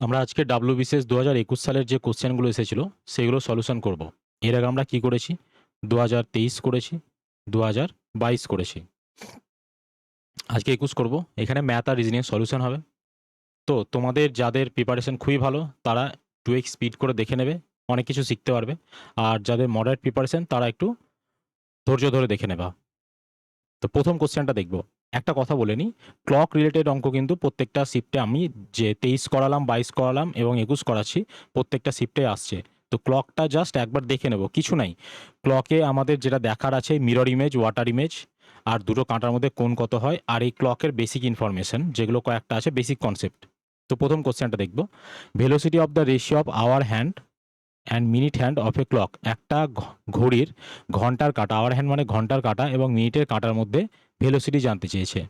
আমরা আজকে ডাব্লিউবিসিএস 2021 সালের যে কোশ্চেনগুলো এসেছিল সেগুলো সলিউশন করব। এর আগে আমরা কি করেছি? 2023 করেছি, 2022 করেছি। আজকে 21 করব। এখানে ম্যাথ আর রিজনিং সলিউশন হবে। তো তোমাদের যাদের প্রিপারেশন খুবই ভালো তারা 2x স্পিড করে দেখে নেবে, অনেক কিছু শিখতে পারবে। আর যাদের মডারেট প্রিপারেশন তারা একটু ধৈর্য ধরে দেখে নেবা। তো প্রথম কোশ্চেনটা দেখব। একটা কথা বলে নিই, ক্লক রিলেটেড অঙ্ক কিন্তু প্রত্যেকটা শিফটে আমি যে 23 করালাম, 22 করালাম এবং 21 করাচ্ছি, প্রত্যেকটা শিফটে আসছে। তো ক্লকটা জাস্ট একবার দেখে নেব, কিছু নাই। ক্লকে আমাদের যেটা দেখার আছে মিরর ইমেজ, ওয়াটার ইমেজ, আর দুটো কাঁটার মধ্যে কোণ কত হয়, আর এই ক্লকের বেসিক ইনফরমেশন যেগুলো কয়েকটা আছে, বেসিক কনসেপ্ট। তো প্রথম কোশ্চেনটা দেখব, velocity of the ratio of our hand and minute hand of A clock. একটা ঘড়ির ঘন্টার কাঁটা, আওয়ার হ্যান্ড মানে ঘন্টার কাঁটা, এবং মিনিটের কাঁটার মধ্যে ভেলোসিটি জানতে চেয়েছে।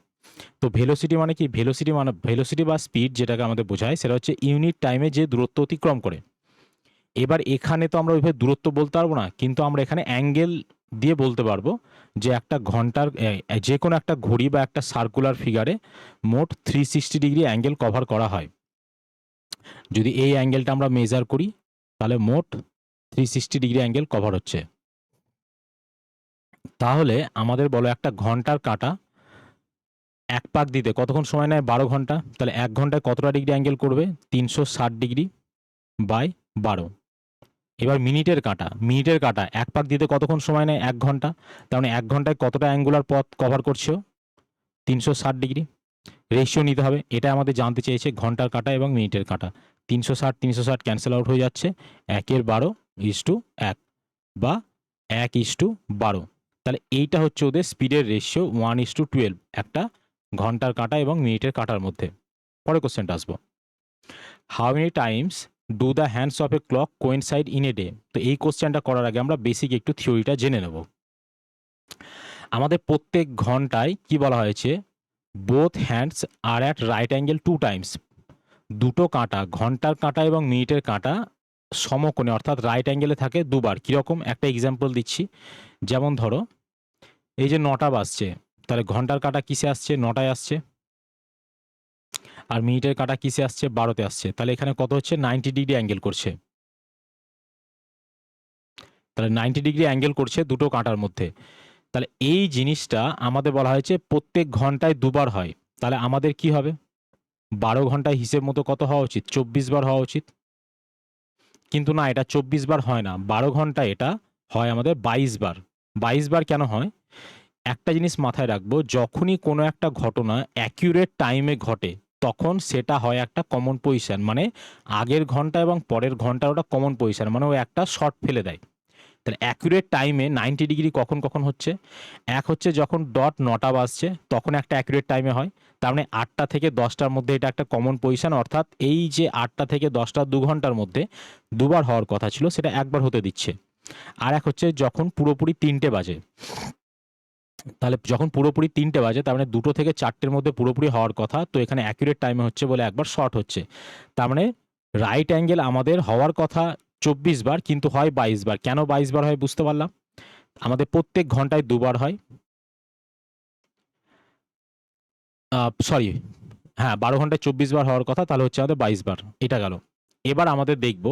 তো ভেলোসিটি মানে কি? ভেলোসিটি বা স্পিড যেটাকে আমাদের বোঝায় সেটা হচ্ছে ইউনিট টাইমে যে দূরত্ব অতিক্রম করে। এবার এখানে তো আমরা ওইভাবে দূরত্ব বলতে পারবো না, কিন্তু আমরা এখানে অ্যাঙ্গেল দিয়ে বলতে পারবো যে একটা ঘন্টার যে কোনো একটা ঘড়ি বা একটা সার্কুলার ফিগারে মোট 360 ডিগ্রি অ্যাঙ্গেল কভার করা হয়। যদি এই অ্যাঙ্গেলটা আমরা মেজার করি তাহলে মোট 360 ডিগ্রি অ্যাঙ্গেল কভার হচ্ছে। তাহলে আমাদের বলো একটা ঘন্টার কাঁটা এক পাক দিতে কতক্ষণ সময় নেয়? 12 ঘন্টা। তাহলে 1 ঘন্টায় কতটা ডিগ্রি অ্যাঙ্গেল করবে? 360 ডিগ্রি বাই 12। এবার মিনিটের কাঁটা এক পাক দিতে কতক্ষণ সময় নেয়? 1 ঘন্টা। তার মানে 1 ঘন্টায় কতটা অ্যাঙ্গুলার পথ কভার করছে? 360 ডিগ্রি। রেশিও নিতে হবে, এটা আমাদের জানতে চেয়েছে ঘন্টার কাঁটা এবং মিনিটের কাঁটা। 360 ক্যান্সেল আউট হয়ে যাচ্ছে, 1/12:1 বা 1/12। তাহলে এইটা হচ্ছে ওদের স্পিডের রেশিও 1:12, একটা ঘন্টার কাঁটা এবং মিনিটের কাঁটার মধ্যে। পরের কোশ্চেনটা আসবো, how many Times do the hands of A clock coincide in a day. তো এই কোশ্চেনটা করার আগে আমরা বেসিক একটু থিওরিটা জেনে নেব। আমাদের প্রত্যেক ঘন্টায় কি বলা হয়েছে? Both hands R at right angle 2 Times. দুটো কাঁটা, ঘন্টার কাঁটা এবং মিনিটের কাঁটা সমকোণে অর্থাৎ রাইট অ্যাঙ্গেলে থাকে দুবার। কীরকম? একটা এক্সাম্পল দিচ্ছি। যেমন ধরো এই যে 9টা বাজছে, তাহলে ঘন্টার কাঁটা কিসে আসছে? 9টায় আসছে। আর মিনিটের কাঁটা কিসে আসছে? 12তে আসছে। তাহলে এখানে কত হচ্ছে? 90 ডিগ্রি অ্যাঙ্গেল করছে। তাহলে 90 ডিগ্রি অ্যাঙ্গেল করছে দুটো কাঁটার মধ্যে। তাহলে এই জিনিসটা আমাদের বলা হয়েছে প্রত্যেক ঘন্টায় দুবার হয়। তাহলে আমাদের কি হবে? 12 ঘন্টায় হিসেব মতো কত হওয়া উচিত? 24 বার হওয়া উচিত। কিন্তু না, এটা 24 বার হয় না, 12 ঘন্টায় এটা হয় আমাদের 22 বার। 22 বার কেন হয়? একটা জিনিস মাথায় রাখবো, যখনই কোনো একটা ঘটনা অ্যাকিউরেট টাইমে ঘটে তখন সেটা হয় একটা কমন পজিশন, মানে আগের ঘন্টা এবং পরের ঘন্টা ওটা কমন পজিশন, মানে ও একটা শর্ট ফেলে দেয়। তাহলে অ্যাকুরেট টাইমে 90 ডিগ্রি কখন কখন হচ্ছে? এক হচ্ছে যখন ডট 9টা বাজছে তখন একটা অ্যাকুরেট টাইমে হয়। তার মানে 8টা থেকে 10টার মধ্যে এটা একটা কমন পজিশন, অর্থাৎ এই যে 8টা থেকে 10টা 2 ঘন্টার মধ্যে দুবার হওয়ার কথা ছিল সেটা একবার হতে দিচ্ছে। আর এক হচ্ছে যখন পুরোপুরি 3টে বাজে। তাহলে যখন পুরোপুরি 3টে বাজে তার মানে 2টো থেকে 4টের মধ্যে পুরোপুরি হওয়ার কথা, তো এখানে অ্যাকুরেট টাইমে হচ্ছে বলে একবার শর্ট হচ্ছে। তার মানে রাইট অ্যাঙ্গেল আমাদের হওয়ার কথা 24 বার কিন্তু হয় 22 বার। কেন 22 বার হয় বুঝতে পারলাম। আমাদের প্রত্যেক ঘন্টায় দুবার হয়। সরি, হ্যাঁ, 12 ঘন্টায় 24 বার হওয়ার কথা, তাহলে হচ্ছে আমাদের 22 বার। এটা গেল। এবার আমাদের দেখব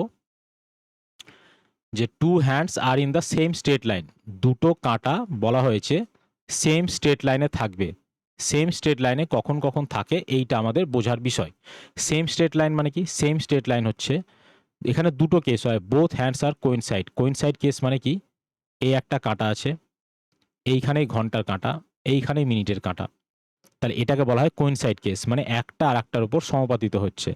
যে two hands are in the same straight line. দুটো কাঁটা বলা হয়েছে সেম স্ট্রেট লাইনে থাকবে। সেম স্ট্রেট লাইনে কখন কখন থাকে এইটা আমাদের বোঝার বিষয়। সেম স্ট্রেট লাইন মানে কি? সেম স্ট্রেট লাইন হচ্ছে এখানে দুটো কেস হয়, বোথ হ্যান্ডস আর কোইনসাইড। কোইনসাইড কেস মানে কি? এই একটা কাঁটা আছে, এইখানেই ঘন্টার কাঁটা, এইখানেই মিনিটের কাঁটা। তাহলে এটাকে বলা হয় কোইনসাইড কেস, মানে একটা আর একটার উপর সমাপাতিত হচ্ছে।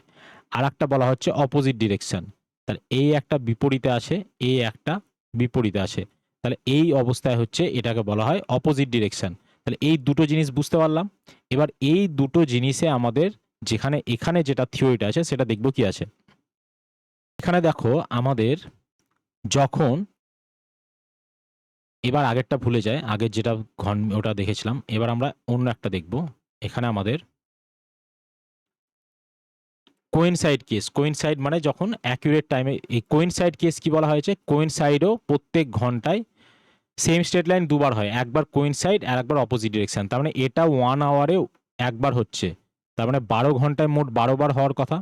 আর একটা বলা হচ্ছে অপোজিট ডিরেকশন। তাহলে এই একটা বিপরীতে আছে, এই একটা বিপরীতে আছে। তাহলে এই অবস্থায় হচ্ছে এটাকে বলা হয় অপোজিট ডিরেকশন। তাহলে এই দুটো জিনিস বুঝতে পারলাম। এবার এই দুটো জিনিসে আমাদের যেখানে এখানে যেটা থিওরিটা আছে সেটা দেখব কি আছে। এখানে দেখো আমাদের যখন, এবার আগেরটা ভুলে যায়, আগের যেটা ওটা দেখেছিলাম, এবার আমরা অন্য একটা দেখব। এখানে আমাদের কোইনসাইড কেস। কোইনসাইড মানে যখন অ্যাকুরেট টাইমে, এই কোইনসাইড কেস কি বলা হয়েছে? কোইনসাইডও প্রত্যেক ঘন্টায় সেম স্ট্রেট লাইন দুবার হয়, একবার কোইনসাইড আর একবার অপোজিট ডিরেকশন। তার মানে এটা 1 আওয়ারে একবার হচ্ছে। তার মানে 12 ঘন্টায় মোট 12 বার হওয়ার কথা।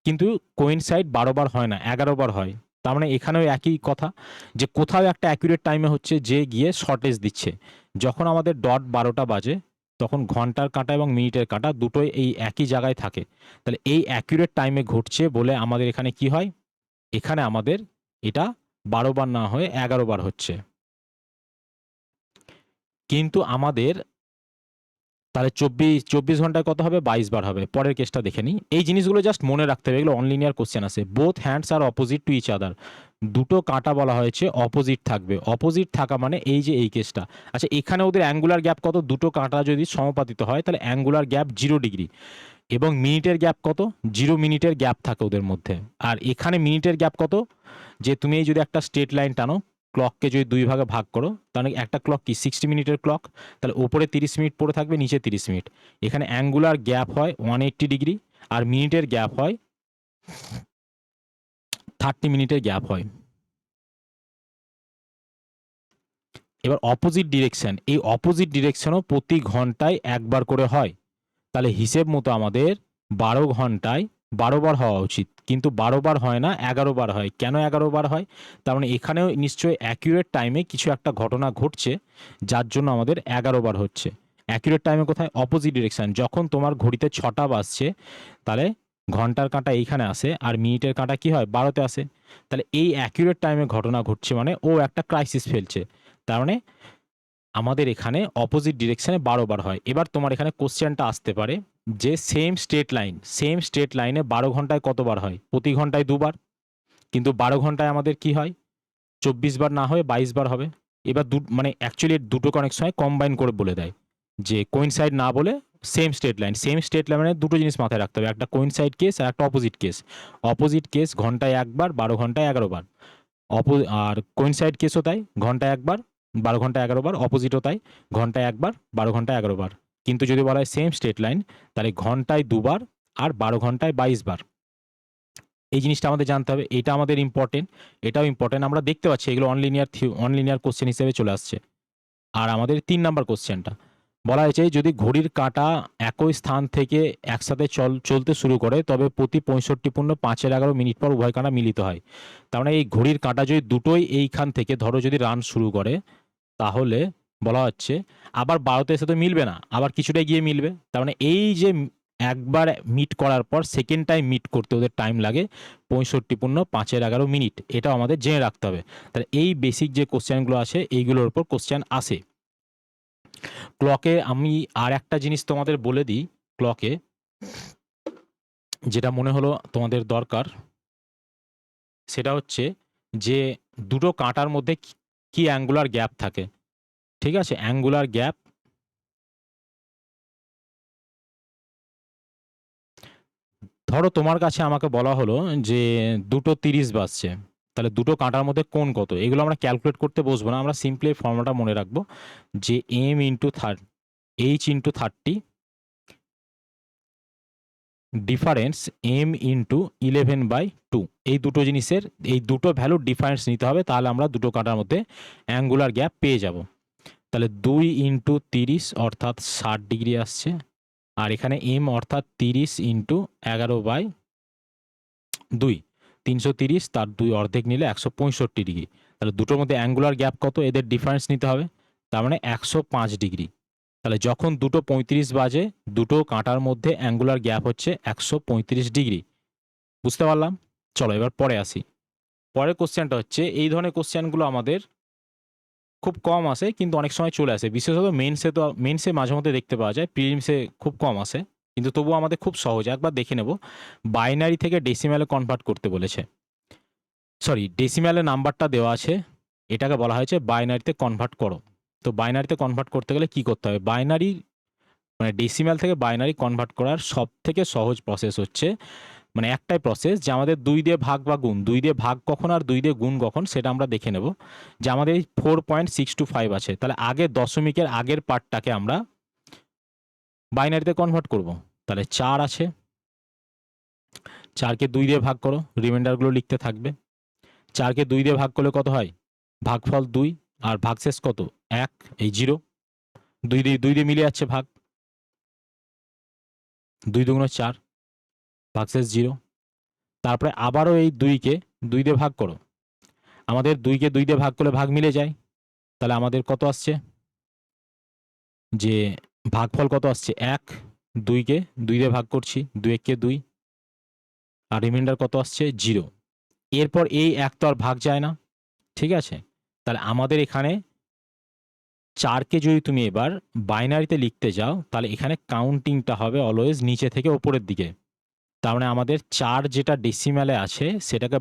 কিন্তু কোইনসাইড 12 বার হয় না, 11 বার হয়। তার মানে এখানেও একই কথা, যে কোথাও একটা অ্যাকুরেট টাইমে হচ্ছে যে গিয়ে শর্টেজ দিচ্ছে। যখন আমাদের ডট 12টা বাজে তখন ঘন্টার কাঁটা এবং মিনিটের কাঁটা দুটোই এই একই জায়গায় থাকে। তাহলে এই অ্যাকুরেট টাইমে ঘটছে বলে আমাদের এখানে কি হয়, এখানে আমাদের এটা 12 বার না হয়ে 11 বার হচ্ছে। কিন্তু আমাদের তাহলে 24 ঘন্টায় কত হবে, 22 বার হবে। পরের কেসটা দেখে নিই। এই জিনিসগুলো জাস্ট মনে রাখতে হবে, এগুলো অনলিনিয়ার কোশ্চেন আছে। Both hands are opposite to each other, দুটো কাঁটা বলা হয়েছে অপোজিট থাকবে। অপোজিট থাকা মানে এই যে এই কেসটা। আচ্ছা, এখানে ওদের অ্যাঙ্গুলার গ্যাপ কত, দুটো কাঁটা যদি সমাপাতিত হয় তাহলে অ্যাঙ্গুলার গ্যাপ 0 ডিগ্রি, এবং মিনিটের গ্যাপ কত, 0 মিনিটের গ্যাপ থাকে ওদের মধ্যে। আর এখানে মিনিটের গ্যাপ কত, যে তুমি এই যদি একটা স্ট্রেট লাইন টানো, ক্লককে যদি 2 ভাগে ভাগ করো, তাহলে একটা ক্লক কি 60 মিনিটের ক্লক, তাহলে ওপরে 30 মিনিট পড়ে থাকবে, নিচে 30 মিনিট। এখানে অ্যাঙ্গুলার গ্যাপ হয় 180 ডিগ্রি, আর মিনিটের গ্যাপ হয় 30 মিনিটের গ্যাপ হয়। এবার অপোজিট ডিরেকশন, এই অপোজিট ডিরেকশনও প্রতি ঘন্টায় একবার করে হয়। তাহলে হিসেব মতো আমাদের 12 ঘন্টায় 12 বার হওয়া উচিত, কিন্তু 12 বার হয় না, 11 বার হয়। কেন 11 বার হয়, তার মানে এখানেও নিশ্চয়ই অ্যাকুরেট টাইমে কিছু একটা ঘটনা ঘটছে যার জন্য আমাদের 11 বার হচ্ছে। অ্যাকুরেট টাইমে কোথায়, অপোজিট ডিরেকশন। যখন তোমার ঘড়িতে 6টা বাজছে তাহলে ঘন্টার কাঁটা এইখানে আসে, আর মিনিটের কাঁটা কি হয়, 12তে আসে। তাহলে এই অ্যাকুরেট টাইমে ঘটনা ঘটছে মানে ও একটা ক্রাইসিস ফেলছে। তার মানে আমাদের এখানে অপোজিট ডিরেকশনে 12 বার হয়। এবার তোমার এখানে কোশ্চেনটা আসতে পারে যে সেম স্ট্রেট লাইনে 12 ঘন্টায় কতবার হয়, প্রতি ঘন্টায় 2 বার। কিন্তু 12 ঘন্টায় আমাদের কি হয়, 24 বার না হয়ে 22 বার হবে। এবার মানে অ্যাকচুয়ালি দুটোকে অনেক সময় কম্বাইন করে বলে দেয়, যে কোইনসাইড না বলে সেম স্ট্রেট লাইন মানে দুটো জিনিস মাথায় রাখতে হবে, একটা কোইনসাইড কেস আর একটা অপোজিট কেস। অপোজিট কেস ঘন্টায় একবার, 12 ঘন্টায় 11 বার। আর কোইনসাইড কেসও তাই, ঘন্টায় একবার, 12 ঘন্টায় 11 বার। অপোজিটও তাই, ঘন্টায় একবার, 12 ঘন্টায় 11 বার। কিন্তু যদি বলা হয় সেম স্ট্রেট লাইন, তাহলে ঘন্টায় 2 বার আর 12 ঘন্টায় 22 বার। এই জিনিসটা আমাদের জানতে হবে, এটা আমাদের ইম্পর্টেন্ট। এটাও ইম্পর্টেন্ট, আমরা দেখতে পাচ্ছি এগুলো অনলিনিয়ার কোশ্চেন হিসেবে চলে আসছে। আর আমাদের 3 নাম্বার কোশ্চেনটা বলা হয়েছে, যদি ঘড়ির কাঁটা একই স্থান থেকে একসাথে চলতে শুরু করে তবে প্রতি 65.5 পর উভয় কাঁটা মিলিত হয়। তার মানে এই ঘড়ির কাঁটা যদি দুটোই এইখান থেকে ধরো যদি রান শুরু করে, তাহলে বলা হচ্ছে আবার 12তে এসে তো মিলবে না, আবার কিছুটা গিয়ে মিলবে। তার মানে এই যে একবার মিট করার পর সেকেন্ড টাইম মিট করতে ওদের টাইম লাগে 65.5 এটাও আমাদের জেনে রাখতে হবে। তাহলে এই বেসিক যে কোশ্চেনগুলো আছে এইগুলোর উপর কোশ্চেন আসে। ক্লকে আমি আর একটা জিনিস তোমাদের বলে দিই, ক্লকে যেটা মনে হলো তোমাদের দরকার, সেটা হচ্ছে যে দুটো কাঁটার মধ্যে কি অ্যাঙ্গুলার গ্যাপ থাকে। ঠিক আছে, অ্যাঙ্গুলার গ্যাপ, ধরো তোমার কাছে আমাকে বলা হলো যে 2:30 বাজছে, তাহলে দুটো কাঁটার মধ্যে কোণ কত, এগুলো আমরা ক্যালকুলেট করতে বসবো না, আমরা সিম্পলি ফর্মুলাটা মনে রাখবো, যে M into H into 30 difference M into 11/2। এই দুটো জিনিসের এই দুটো ভ্যালুর ডিফারেন্স নিতে হবে, তাহলে আমরা দুটো কাঁটার মধ্যে অ্যাঙ্গুলার গ্যাপ পেয়ে যাব। তাহলে 2 × 30 অর্থাৎ 60 ডিগ্রি আসছে, আর এখানে এম অর্থাৎ 30 × 11/2, 330, তার 2 অর্ধেক নিলে 165 ডিগ্রি। তাহলে দুটোর মধ্যে অ্যাঙ্গুলার গ্যাপ কত, এদের ডিফারেন্স নিতে হবে, তার মানে 105 ডিগ্রি। তাহলে যখন 2:35 বাজে দুটো কাঁটার মধ্যে অ্যাঙ্গুলার গ্যাপ হচ্ছে 135 ডিগ্রি। বুঝতে পারলাম। চলো এবার পরে আসি। পরের কোশ্চেনটা হচ্ছে, এই ধরনের কোশ্চেনগুলো আমাদের খুব কম আসে কিন্তু অনেক সময় চলে আসে, বিশেষত মেন্সে মাঝে মধ্যে দেখতে পাওয়া যায়, প্রিলিমসে খুব কম আসে, কিন্তু তবুও আমাদের খুব সহজ। একবার দেখে নেব, বাইনারি থেকে ডেসিম্যালে কনভার্ট করতে বলেছে। সরি, ডেসিম্যালে নাম্বারটা দেওয়া আছে, এটাকে বলা হয়েছে বাইনারিতে কনভার্ট করো। তো বাইনারিতে কনভার্ট করতে গেলে কি করতে হবে, বাইনারি মানে ডেসিম্যাল থেকে বাইনারি কনভার্ট করার সব থেকে সহজ প্রসেস হচ্ছে, মানে একটাই প্রসেস, যে আমাদের 2 দিয়ে ভাগ বা গুণ, 2 দিয়ে ভাগ কখন আর 2 দিয়ে গুণ কখন সেটা আমরা দেখে নেব। যে আমাদের এই 4.625 আছে, তাহলে আগের দশমিকের আগের পার্টটাকে আমরা বাইনারিতে কনভার্ট করব। তাহলে 4 আছে, 4কে 2 দিয়ে ভাগ করো, রিমাইন্ডারগুলো লিখতে থাকবে। 4কে 2 দিয়ে ভাগ করলে কত হয়, ভাগফল 2, আর ভাগশেষ কত 1, এই 0, 2 দিয়ে মিলে যাচ্ছে ভাগ, 2 2 4, ভাগশেষ 0। তারপরে আবারও এই 2কে 2 দিয়ে ভাগ করো। আমাদের 2কে 2 দিয়ে ভাগ করলে ভাগ মিলে যায়। তাহলে আমাদের কত আসছে, যে ভাগফল কত আসছে 1, 2কে 2 দিয়ে ভাগ করছি, 2 1 2, আর রিমাইন্ডার কত আসছে 0। এরপর এই 1 তো আর ভাগ যায় না, ঠিক আছে। তাহলে আমাদের এখানে 4কে যদি তুমি এবার বাইনারিতে লিখতে যাও, তাহলে এখানে কাউন্টিংটা হবে অলওয়েজ নিচে থেকে ওপরের দিকে। তার মানে আমাদের 4 যেটা ডেসিম্যালে আছে সেটাকে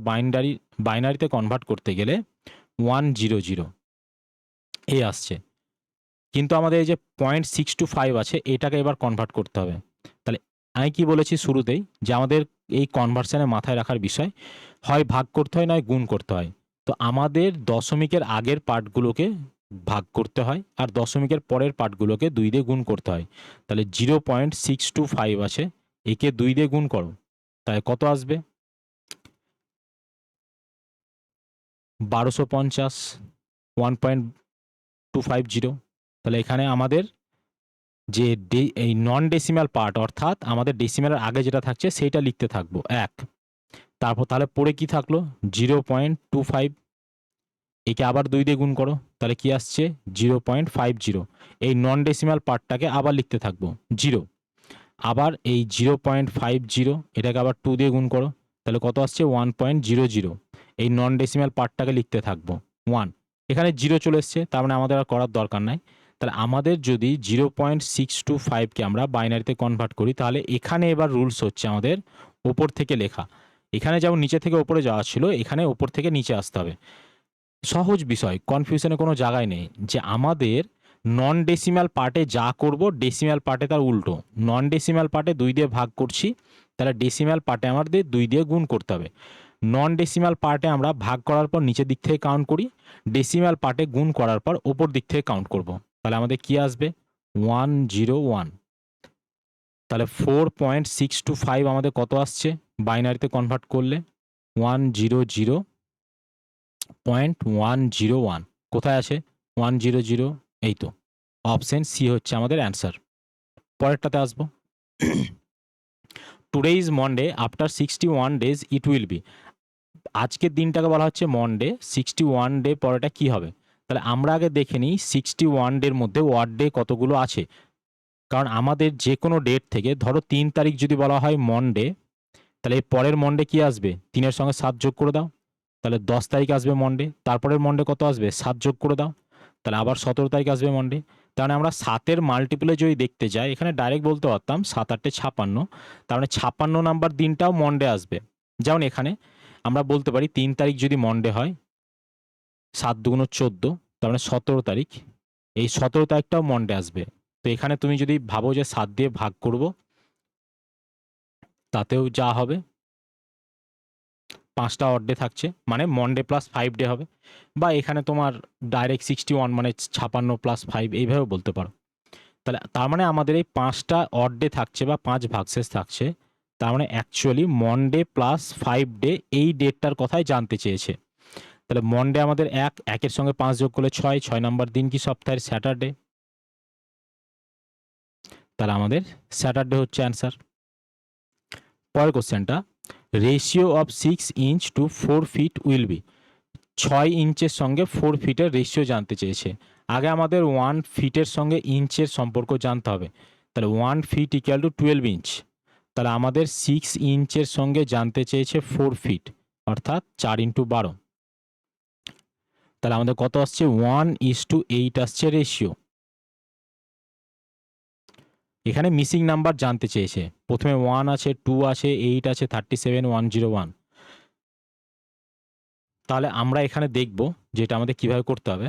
বাইনারিতে কনভার্ট করতে গেলে 100 এই আসছে। কিন্তু আমাদের এই যে 0.625 আছে এটাকে এবার কনভার্ট করতে হবে। তাহলে আমি কি বলেছি শুরুতেই, যে আমাদের এই কনভার্সনে মাথায় রাখার বিষয়, হয় ভাগ করতে হয় নয় গুণ করতে হয়। তো আমাদের দশমিকের আগের পার্টগুলোকে ভাগ করতে হয়, আর দশমিকের পরের পার্টগুলোকে 2 দিয়ে গুণ করতে হয়। তাহলে 0.625 আছে, একে 2 দিয়ে গুণ করো, তাহলে কত আসবে 1250, 1.250। তাহলে এখানে আমাদের যে এই নন ডেসিমাল পার্ট, অর্থাৎ আমাদের ডেসিমালের আগে যেটা থাকছে সেইটা লিখতে থাকবো 1। তারপর তাহলে পরে কি থাকলো 0.25, একে আবার 2 দিয়ে গুণ করো, তাহলে কি আসছে 0.50। এই নন ডেসিমাল পার্টটাকে আবার লিখতে থাকবো 0। আবার এই 0.50 এটাকে আবার 2 দিয়ে গুণ করো, তাহলে কত আসছে 1.00। এই নন ডেসিমাল পার্টটাকে লিখতে থাকবো 1। এখানে 0 চলে এসছে, তার মানে আমাদের আর করার দরকার নাই। তাহলে আমাদের যদি 0.625কে আমরা বাইনারিতে কনভার্ট করি, তাহলে এখানে এবার রুলস হচ্ছে আমাদের ওপর থেকে লেখা। এখানে যেমন নিচে থেকে ওপরে যাওয়া ছিল, এখানে ওপর থেকে নিচে আসতে হবে। সহজ বিষয়, কনফিউশনের কোনো জায়গায় নেই, যে আমাদের নন ডেসিমাল পার্টে যা করব ডেসিমাল পার্টে তার উল্টো। নন ডেসিমাল পার্টে 2 দিয়ে ভাগ করছি, তাহলে ডেসিমাল পার্টে আমাদের 2 দিয়ে গুণ করতে হবে। নন ডেসিমাল পার্টে আমরা ভাগ করার পর নিচের দিক থেকে কাউন্ট করি, ডেসিমাল পার্টে গুণ করার পর ওপর দিক থেকে কাউন্ট করব। তাহলে আমাদের কি আসবে 101। তাহলে 4.625 আমাদের কত আসছে বাইনারিতে কনভার্ট করলে 100.101। কোথায় আছে 100? এই তো, অপশন সি হচ্ছে আমাদের অ্যান্সার। পরেরটাতে আসবো। Today is Monday, after 61 days it will be. আজকের দিনটাকে বলা হচ্ছে মন্ডে, 61 ডে পরেটা কি হবে। তাহলে আমরা আগে দেখে নিই 61 ডের মধ্যে ওয়ার্ড ডে কতগুলো আছে। কারণ আমাদের যে কোনো ডেট থেকে, ধরো 3 তারিখ যদি বলা হয় মন্ডে, তাহলে এর পরের মন্ডে কি আসবে 3-এর সঙ্গে 7 যোগ করে দাও, তাহলে 10 তারিখ আসবে মন্ডে। তারপরের মন্ডে কত আসবে 7 যোগ করে দাও, তাহলে আবার 17 তারিখ আসবে মন্ডে। তার মানে আমরা 7-এর মাল্টিপলে যদি দেখতে যাই, এখানে ডাইরেক্ট বলতে পারতাম 7 8 56, তার মানে 56 নাম্বার দিনটাও মন্ডে আসবে। যেমন এখানে আমরা বলতে পারি 3 তারিখ যদি মন্ডে হয়, 7 2 14, তার মানে 17 তারিখ, এই 17 তারিখটাও মন্ডে আসবে। তো এখানে তুমি যদি ভাবো যে 7 দিয়ে ভাগ করব, তাতেও যা হবে 5টা অড ডে থাকছে, মানে মন্ডে প্লাস 5 ডে হবে। বা এখানে তোমার ডাইরেক্ট 61 মানে 56 প্লাস 5 এইভাবেও বলতে পারো। তাহলে তার মানে আমাদের এই 5টা অড ডে থাকছে বা 5 ভাগশেষ থাকছে, তার মানে অ্যাকচুয়ালি মন্ডে প্লাস 5 ডে এই ডেটটার কথাই জানতে চেয়েছে। তাহলে মন্ডে আমাদের 1-এর সঙ্গে 5 যোগ করলে 6 নাম্বার দিন কি সপ্তাহের স্যাটারডে, তাহলে আমাদের স্যাটারডে হচ্ছে অ্যান্সার। পরের কোশ্চেনটা, ratio of 6 inch to 4 feet will be. 6 ইঞ্চের সঙ্গে 4 ফিটের রেশিও জানতে চেয়েছে। আগে আমাদের 1 ফিটের সঙ্গে ইঞ্চের সম্পর্ক জানতে হবে। তাহলে 1 ফিট ইকুয়াল টু 12 ইঞ্চ। তাহলে আমাদের 6 ইঞ্চের সঙ্গে জানতে চেয়েছে 4 ফিট, অর্থাৎ 4 × 12। তাহলে আমাদের কত আসছে 1:8 আসছে রেশিও। এখানে মিসিং নাম্বার জানতে চেয়েছে, প্রথমে 1 আছে, 2 আছে, 8 আছে, 37, 101। তাহলে আমরা এখানে দেখব যেটা আমাদের কিভাবে করতে হবে।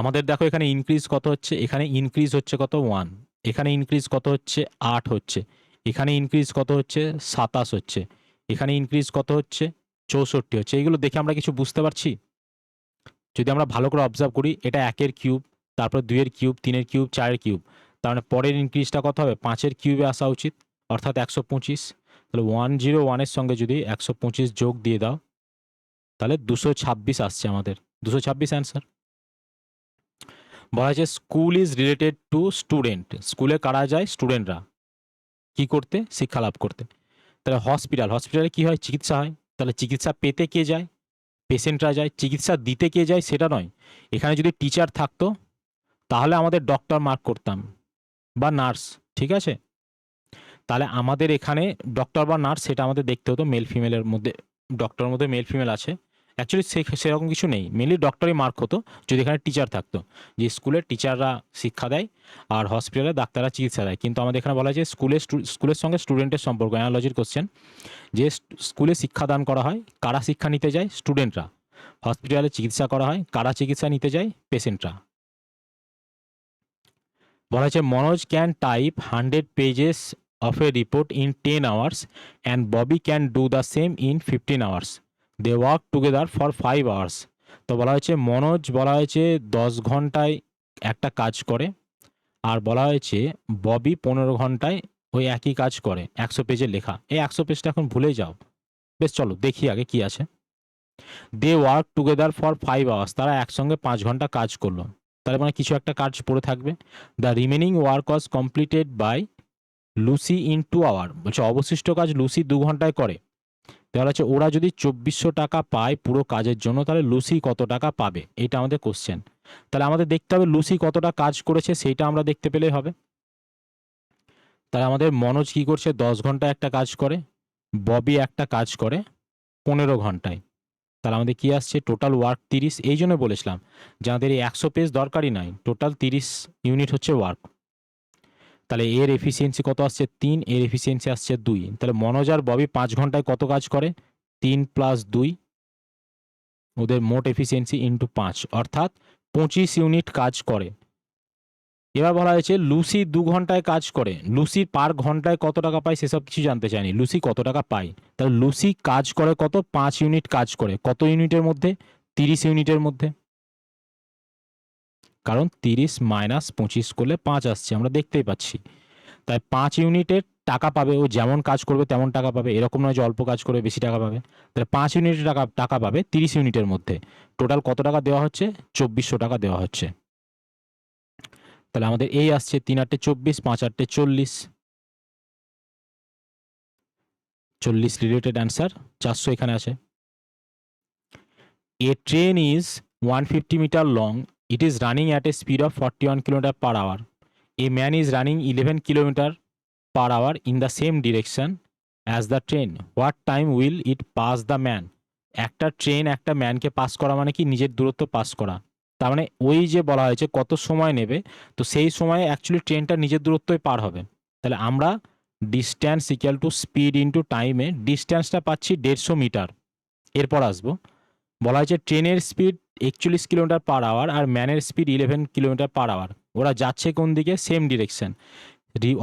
আমাদের দেখো এখানে ইনক্রিজ কত হচ্ছে, এখানে ইনক্রিজ হচ্ছে কত 1, এখানে ইনক্রিজ কত হচ্ছে 8 হচ্ছে, এখানে ইনক্রিজ কত হচ্ছে 27 হচ্ছে, এখানে ইনক্রিজ কত হচ্ছে 64 হচ্ছে। এইগুলো দেখে আমরা কিছু বুঝতে পারছি? যদি আমরা ভালো করে অবজার্ভ করি, এটা 1-এর কিউব, তারপর 2-এর কিউব, 3-এর কিউব, 4-এর কিউব, তার মানে পরের ইনক্রিজটা কত হবে 5-এর কিউবে আসা উচিত, অর্থাৎ 125। তাহলে 101-এর সঙ্গে যদি 125 যোগ দিয়ে দাও, তাহলে 226 আসছে আমাদের, 226 অ্যান্সার। বলা হয়েছে school is related two student, স্কুলে কারা যায়? স্টুডেন্টরা। কি করতে? শিক্ষা লাভ করতে। তাহলে হসপিটাল, হসপিটালে কি হয়? চিকিৎসা হয়। তাহলে চিকিৎসা পেতে কে যায়? পেশেন্টরা যায়। চিকিৎসা দিতে কে যায়? সেটা নয়। এখানে যদি টিচার থাকতো তাহলে আমাদের ডক্টর মার্ক করতাম বা নার্স, ঠিক আছে? তাহলে আমাদের এখানে ডক্টর বা নার্স সেটা আমাদের দেখতে হতো মেল ফিমেলের মধ্যে, ডক্টরের মধ্যে মেল ফিমেল আছে। অ্যাকচুয়ালি সেরকম কিছু নেই, মেনলি ডক্টরই মার্ক হতো যদি এখানে টিচার থাকতো, যে স্কুলের টিচাররা শিক্ষা দেয় আর হসপিটালে ডাক্তাররা চিকিৎসা দেয়। কিন্তু আমাদের এখানে বলা হয় যে স্কুলের সঙ্গে স্টুডেন্টের সম্পর্ক, অ্যানালজির কোশ্চেন, যে স্কুলে শিক্ষাদান করা হয়, কারা শিক্ষা নিতে যায়? স্টুডেন্টরা। হসপিটালে চিকিৎসা করা হয়, কারা চিকিৎসা নিতে যায়? পেশেন্টরা। বলা হয়েছে Manoj can type 100 pages of a report in 10 hours and Bobby can do the same in 15 hours. They work together for 5 hours. তো বলা হয়েছে মনোজ বলা হয়েছে 10 ঘন্টায় একটা কাজ করে, আর বলা হয়েছে ববি 15 ঘন্টায় ওই একই কাজ করে 100 পেজের লেখা। এই 100 পেজটা এখন ভুলে যাও। বেশ, চলো দেখি আগে কি আছে। They work together for 5 hours, তারা একসঙ্গে 5 ঘন্টা কাজ করলো। তার মানে কিছু একটা কাজ পড়ে থাকবে। The remaining work was completed by Lucy in 2 hours, বলছে অবশিষ্ট কাজ লুসি 2 ঘন্টায় করে। তাহলে হচ্ছে ওরা যদি 2400 টাকা পায় পুরো কাজের জন্য, তাহলে লুসি কত টাকা পাবে? এটা আমাদের কোশ্চেন। তাহলে আমাদের দেখতে হবে লুসি কতটা কাজ করেছে, সেইটা আমরা দেখতে পেলেই হবে। তাহলে আমাদের মনোজ কি করছে? 10 ঘন্টায় একটা কাজ করে, ববি একটা কাজ করে 15 ঘন্টায়। তাহলে আমাদের কি আসছে? Total work 30। এই জন্য বলেছিলাম যে আমাদের এই 100 পেজ দরকারই নাই, টোটাল 30 ইউনিট হচ্ছে ওয়ার্ক। তাহলে এর এফিসিয়েন্সি কত আসছে? 3, এর এফিসিয়েন্সি আসছে 2। তাহলে মনোজ আর ববি 5 ঘন্টায় কত কাজ করে? 3 + 2, ওদের মোট এফিসিয়েন্সি ইন্টু 5, অর্থাৎ 25 ইউনিট কাজ করে। এবার বলা হয়েছে লুসি 2 ঘন্টায় কাজ করে, লুসি পার ঘন্টায় কত টাকা পায় সেসব কিছু জানতে চাইনি, লুসি কত টাকা পায়। তাহলে লুসি কাজ করে কত? 5 ইউনিট কাজ করে। কত ইউনিটের মধ্যে? 30 ইউনিটের মধ্যে, কারণ 30 - 25 করলে 5 আসছে, আমরা দেখতেই পাচ্ছি। তাই 5 ইউনিটের টাকা পাবে, ও যেমন কাজ করবে তেমন টাকা পাবে, এরকম নয় যে অল্প কাজ করে বেশি টাকা পাবে। তাহলে 5 ইউনিটের টাকা পাবে 30 ইউনিটের মধ্যে। টোটাল কত টাকা দেওয়া হচ্ছে? 2400 টাকা দেওয়া হচ্ছে। তাহলে আমাদের এই আসছে 3 × 8 = 24, 5 × 8 = 40, 40 রিলেটেড অ্যান্সার। 400 এখানে আছে। A train is 150 metre long, it is running at a speed of 41 km/h. A man is running 11 km/h in the same direction as the train. What time will it pass the man? একটা train একটা ম্যানকে pass করা মানে কি? নিজের দূরত্ব pass করা। তার মানে ওই যে বলা হয়েছে কত সময় নেবে, তো সেই সময়ে অ্যাকচুয়ালি ট্রেনটা নিজের দূরত্বই পার হবে। তাহলে আমরা distance equal to speed into টাইমে ডিস্ট্যান্সটা পাচ্ছি 150 মিটার। এরপর আসবো, বলা হয়েছে ট্রেনের স্পিড 41 km/h আর ম্যানের স্পিড 11 km/h। ওরা যাচ্ছে কোন দিকে? Same direction.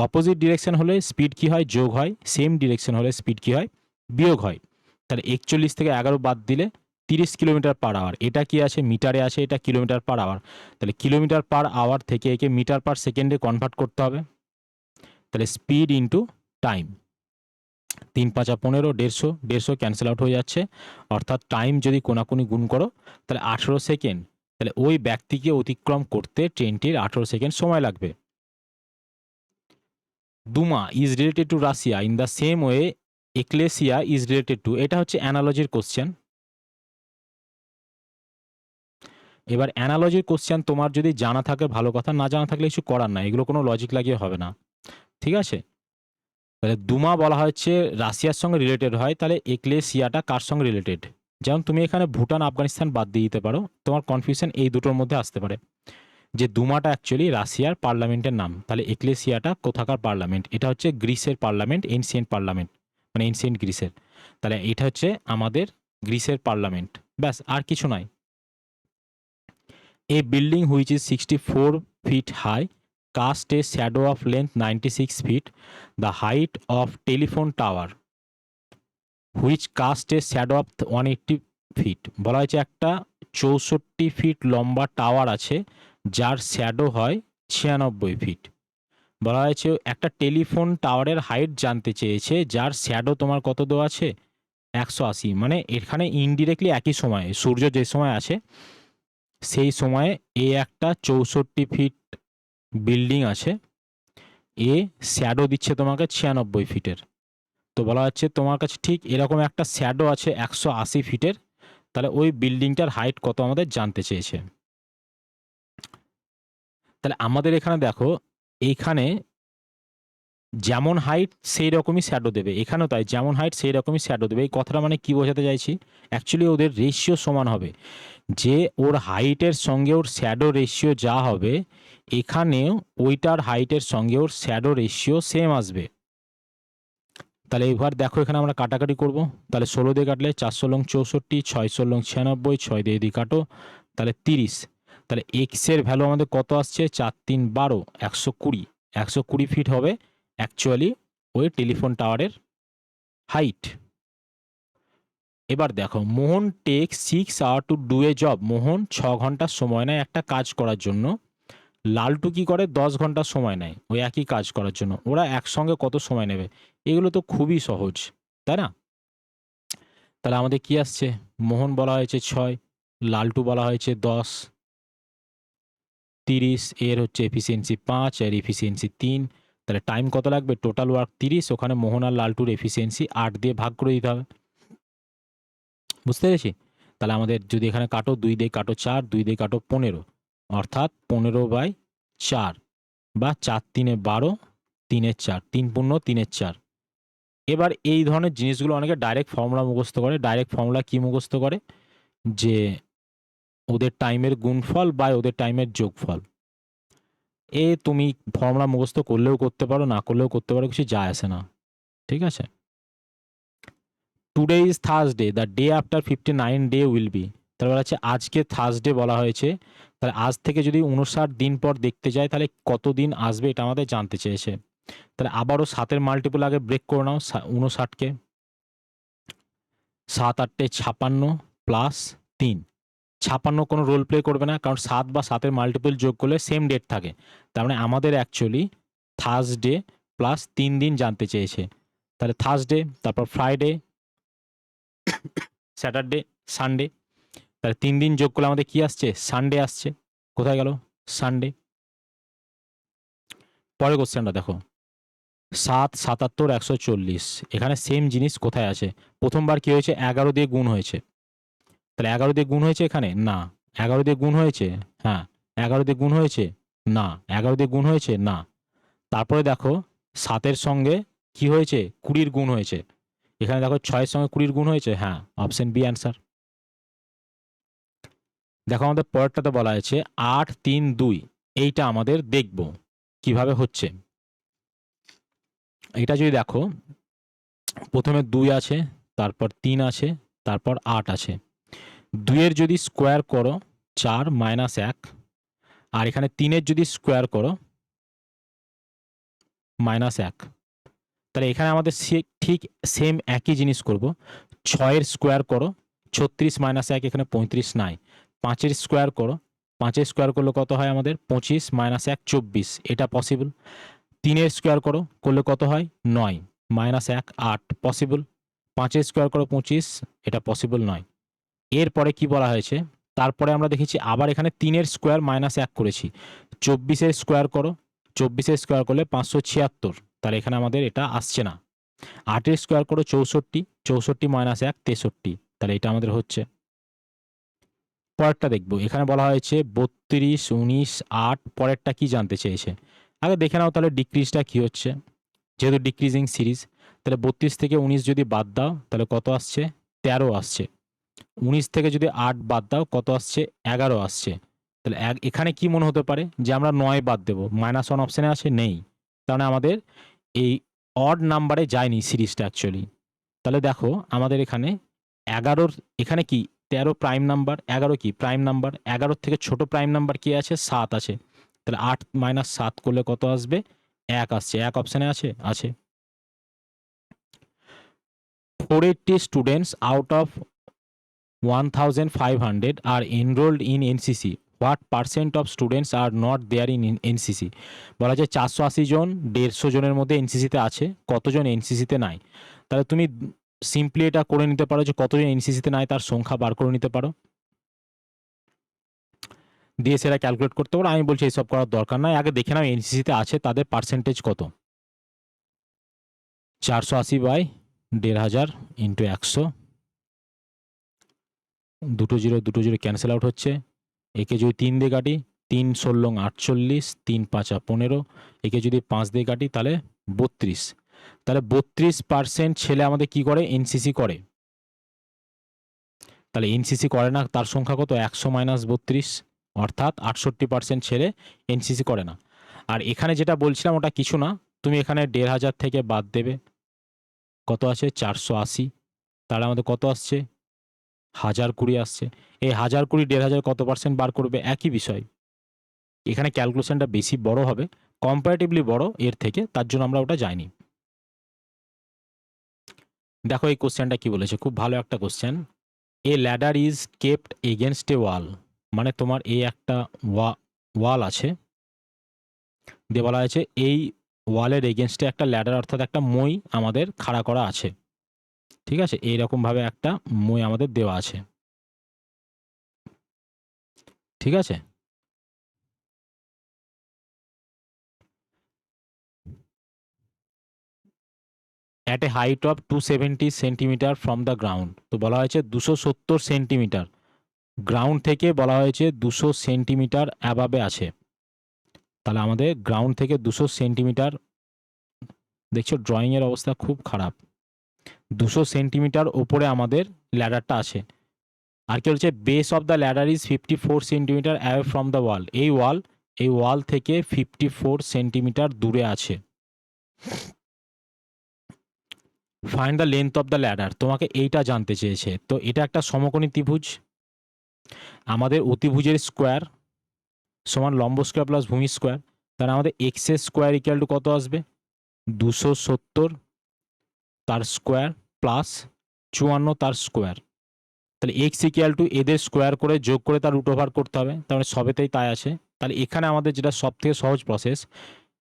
অপোজিট ডিরেকশন হলে স্পিড কি হয়? যোগ হয়। সেম ডিরেকশন হলে স্পিড কি হয়? বিয়োগ হয়। তাহলে 41 থেকে 11 বাদ দিলে 30 km/h। এটা কি আছে? মিটারে আছে, এটা km/h। তাহলে km/h থেকে একে মিটার/সেকেন্ডে কনভার্ট করতে হবে। তাহলে speed into time, 3 × 5 = 15, 150, 150 cancel out হয়ে যাচ্ছে। অর্থাৎ টাইম যদি কোনাকুনি গুণ করো তাহলে 18 সেকেন্ড। তাহলে ওই ব্যক্তিকে অতিক্রম করতে ট্রেনটির 18 সেকেন্ড সময় লাগবে। Duma is related to Russia in the same way ecclesia is related to, এটা হচ্ছে অ্যানালজির কোশ্চেন। এবার অ্যানালজির কোশ্চেন তোমার যদি জানা থাকে ভালো কথা, না জানা থাকলে কিছু করার নাই, এগুলো কোনো লজিক লাগিয়ে হবে না, ঠিক আছে? তাহলে দুমা বলা হচ্ছে রাশিয়ার সঙ্গে রিলেটেড হয়, তাহলে এক্লেসিয়াটা কার সঙ্গে রিলেটেড? যেমন তুমি এখানে ভুটান আফগানিস্তান বাদ দিয়ে দিতে পারো, তোমার কনফিউশন এই দুটোর মধ্যে আসতে পারে যে দুমাটা অ্যাকচুয়ালি রাশিয়ার পার্লামেন্টের নাম, তাহলে এক্লেসিয়াটা কোথাকার পার্লামেন্ট? এটা হচ্ছে গ্রিসের পার্লামেন্ট, এনসিয়েন্ট পার্লামেন্ট, মানে এনসিয়েন্ট গ্রিসের। তাহলে এটা হচ্ছে আমাদের গ্রিসের পার্লামেন্ট, ব্যাস আর কিছু নয়। A building which is 64 feet high cast a shadow of length 96 feet, the height of telephone tower which cast a shadow of 180 feet. বলা হয়েছে একটা 64 ফিট লম্বা টাওয়ার আছে যার শ্যাডো হয় 96 ফিট। বলা হয়েছে একটা টেলিফোন টাওয়ারের হাইট জানতে চেয়েছে যার শ্যাডো তোমার কত দেওয়া আছে? 180। মানে এখানে ইনডিরেক্টলি একই সময়ে সূর্য যে সময় আছে সেই সময়ে এ একটা 64 ফিট বিল্ডিং আছে, এ শ্যাডো দিচ্ছে তোমাকে 96 ফিটের। তো বলা হচ্ছে তোমার কাছে ঠিক এরকম একটা শ্যাডো আছে 180 ফিটের, তাহলে ওই বিল্ডিংটার হাইট কত আমাদের জানতে চেয়েছে। তাহলে আমাদের এখানে দেখো, এইখানে যেমন হাইট সেই রকমই শ্যাডো দেবে, এখানেও তাই, যেমন হাইট সেই রকমই শ্যাডো দেবে। এই কথাটা মানে কি বোঝাতে চাইছি, অ্যাকচুয়ালি ওদের রেশিও সমান হবে, যে ওর হাইটের সঙ্গে ওর শ্যাডো রেশিও যা হবে, এখানেও ওইটার হাইটের সঙ্গে ওর শ্যাডো রেশিও সেম আসবে। তাহলে এবার দেখো এখানে আমরা কাটাকাটি করব। তাহলে 16 দিয়ে কাটলে 400 লং 64, 600 লং 96, 6 দিয়ে যদি কাটো তাহলে 30। তাহলে এক্সের ভ্যালু আমাদের কত আসছে, 4 3 12, 120। 120 ফিট হবে অ্যাকচুয়ালি ওই টেলিফোন টাওয়ারের হাইট। এবার দেখো, Mohan take 6 hour to do a job. Mohan 6 ঘন্টা সময় নেয় একটা কাজ করার জন্য। লালটু কি করে, 10 ঘন্টা সময় নেয় ওই একই কাজ করার জন্য। ওরা একসঙ্গে কত সময় নেবে? এগুলো তো খুবই সহজ, তাই না? তাহলে আমাদের কি আসছে, মোহন বলা হয়েছে 6, লালটু বলা হয়েছে 10, 30, এর হচ্ছে এফিসিয়েন্সি 5, এর এফিসিয়েন্সি 3। তাহলে টাইম কত লাগবে, টোটাল ওয়ার্ক 30, ওখানে মোহন আর লালটুর এফিসিয়েন্সি 8 দিয়ে ভাগ করে দিতে হবে। বুঝতে পেরেছি? তাহলে আমাদের যদি এখানে কাটো, 2 দিয়ে কাটো 4, 2 দিয়ে কাটো 15, অর্থাৎ 15/4 বা 4 3 12, 3 4, 3 15 3 4। এবার এই ধরনের জিনিসগুলো অনেকে ডাইরেক্ট ফর্মুলা মুখস্থ করে। ডাইরেক্ট ফর্মুলা কি মুখস্থ করে, যে ওদের টাইমের গুণফল বা ওদের টাইমের যোগফল। তুমি ফর্মুলা মুখস্থ করলেও করতে পারো, না করলেও করতে পারো, কিছু যায় আসে না, ঠিক আছে? Today is Thursday, the day after 59 day will be. তাহলে বলা হচ্ছে আজকে থার্সডে বলা হয়েছে, তাহলে আজ থেকে যদি 59 দিন পর দেখতে যাই তাহলে কত দিন আসবে এটা আমাদের জানতে চেয়েছে। তাহলে আবারও 7-এর মাল্টিপল আগে ব্রেক করে নাও, 59কে 7 8 56 প্লাস 3। 56 কোনো রোল প্লে করবে না, কারণ 7 বা 7-এর মাল্টিপল যোগ করলে সেম ডেট থাকে। তার মানে আমাদের অ্যাকচুয়ালি থার্সডে প্লাস 3 দিন জানতে চেয়েছে। তাহলে থার্সডে, তারপর ফ্রাইডে, স্যাটারডে, সানডে। তাহলে 3 দিন যোগ করলে আমাদের কি আসছে, সানডে আসছে। কোথায় গেল সানডে? পরের কোশ্চেনটা দেখো, 7 77 140, এখানে সেম জিনিস কোথায় আছে? প্রথমবার কি হয়েছে, 11 দিয়ে গুণ হয়েছে। তাহলে 11 দিয়ে গুণ হয়েছে এখানে, না। 11 দিয়ে গুণ হয়েছে, হ্যাঁ। 11 দিয়ে গুণ হয়েছে, না। 11 দিয়ে গুণ হয়েছে, না। তারপরে দেখো 7-এর সঙ্গে কি হয়েছে, 20-র গুণ হয়েছে। এখানে দেখো 6-এর সঙ্গে 20-র গুণ হয়েছে, হ্যাঁ, অপশন বি অ্যান্সার। দেখো আমাদের পরেরটাতে বলা হয়েছে 8 3 2, এইটা আমাদের দেখব কিভাবে হচ্ছে। এটা যদি দেখো, প্রথমে 2 আছে, তারপর 3 আছে, তারপর 8 আছে। 2-এর যদি স্কোয়ার করো 4 -1, আর এখানে 3-এর যদি স্কোয়ার করো -1। তাহলে এখানে আমাদের ঠিক সেম একই জিনিস করব। 6-এর স্কোয়ার করো 36 -1, এখানে 35 নাই। 5-এর স্কোয়ার করো, 5-এর স্কোয়ার করলে কত হয় আমাদের, 25 -1 24, এটা পসিবল। 3-এর স্কোয়ার করো করলে কত হয়, 9 -1 8, পসিবল। 5-এর স্কোয়ার করো 25, এটা পসিবল নয়। এরপরে কি বলা হয়েছে, তারপরে আমরা দেখেছি আবার এখানে 3-এর স্কোয়ার -1 করেছি। 24-এর স্কোয়ার করো, 24-এর স্কোয়ার করলে 576, তাহলে এখানে আমাদের এটা আসছে না। 8-এর স্কোয়ার করো 64, 64 -1 63, তাহলে এটা আমাদের হচ্ছে। পরেরটা দেখবো, এখানে বলা হয়েছে 32 19 8, পরেরটা কি জানতে চেয়েছে। আগে দেখে নাও তাহলে ডিক্রিজটা কি হচ্ছে, যেহেতু ডিক্রিজিং সিরিজ। তাহলে 32 থেকে 19 যদি বাদ দাও তাহলে কত আসছে, 13 আসছে। 19 থেকে যদি 8 বাদ দাও কত আসছে, 11 আসছে। তাহলে এখানে কি মনে হতে পারে, যে আমরা 9 বাদ দেবো, -1 অপশানে আছে, নেই। তার মানে আমাদের এই অড নাম্বারে যায়নি সিরিজটা অ্যাকচুয়ালি। তাহলে দেখো আমাদের এখানে 11-র, এখানে কি 13 প্রাইম নাম্বার, 11 কি প্রাইম নাম্বার, 11 থেকে ছোট প্রাইম নাম্বার কি আছে, 7 আছে। তাহলে 8 - 7 করলে কত আসবে, 1 আসছে। 1 অপশানে আছে, আছে। 480 students out of 1500 are enrolled in NCC. What percent of students are not there in NCC? বলা যায় 480 জন 150 জনের মধ্যে এনসিসিতে আছে, কতজন এনসিসিতে নাই। তাহলে তুমি সিম্পলি এটা করে নিতে পারো যে কতজন এনসিসিতে নাই তার সংখ্যা বার করে নিতে পারো। দিয়ে সেটা ক্যালকুলেট করতে পারো। আমি বলছি এইসব করার দরকার নাই, আগে দেখে নাও এনসিসিতে আছে তাদের পার্সেন্টেজ কত। 480/1500 ইন্টু 100, দুটো জিরো ক্যান্সেল আউট হচ্ছে। একে যদি 3 দিয়ে কাটি, 3 ষোলো 48, 3 পাঁচা 15, একে যদি 5 দিয়ে কাটি তাহলে 32। তাহলে 32% ছেলে আমাদের কি করে, এনসিসি করে। তাহলে এনসিসি করে না তার সংখ্যা কত, 100 - 32, অর্থাৎ 68% ছেলে এনসিসি করে না। আর এখানে যেটা বলছিলাম ওটা কিছু না, তুমি এখানে 1500 থেকে বাদ দেবে, কত আছে 480, তাহলে আমাদের কত আসছে 1020 আসছে। এই 1020 1500 কত পার্সেন্ট বার করবে, একই বিষয়। এখানে ক্যালকুলেশনটা বেশি বড় হবে, কম্পারেটিভলি বড় এর থেকে, তার জন্য আমরা ওটা যাইনি। দেখো এই কোশ্চেনটা কি বলেছে, খুব ভালো একটা question. A ladder is kept against a wall, মানে তোমার এই একটা ওয়াল আছে, দিয়ে বলা হয়েছে এই ওয়ালের এগেনস্টে একটা ল্যাডার অর্থাৎ একটা মই আমাদের খাড়া করা আছে। ঠিক আছে, এইরকমভাবে একটা মই আমাদের দেওয়া আছে। ঠিক আছে, at a height of 270 centimetre from the ground, তো বলা হয়েছে 270 সেন্টিমিটার গ্রাউন্ড থেকে, বলা হয়েছে 200 সেন্টিমিটার অ্যাবাবে আছে। তাহলে আমাদের গ্রাউন্ড থেকে 200 সেন্টিমিটার, দেখছো ড্রয়িংয়ের অবস্থা খুব খারাপ, 200 সেন্টিমিটার ওপরে আমাদের ল্যাডারটা আছে। আর কি বলছে, base of the ladder is 54 centimetre away from the wall, এই ওয়াল থেকে 54 সেন্টিমিটার দূরে আছে। Find the length of the ladder, তোমাকে এইটা জানতে চেয়েছে। তো এটা একটা সমকোণী ত্রিভুজ, আমাদের অতিভুজের স্কোয়ার সমান লম্ব স্কোয়ার প্লাস ভূমি স্কোয়ার, তাহলে আমাদের এক্স এর স্কোয়ার ইকুয়াল টু কত আসবে, 270 তার স্কোয়ার প্লাস 54 তার স্কোয়ার। তাহলে এক্স ইকুয়াল টু এদের স্কোয়ার করে যোগ করে তার রুট ওভার করতে হবে, তার মানে সবেতেই তাই আছে। তাহলে এখানে আমাদের যেটা সব থেকে সহজ প্রসেস,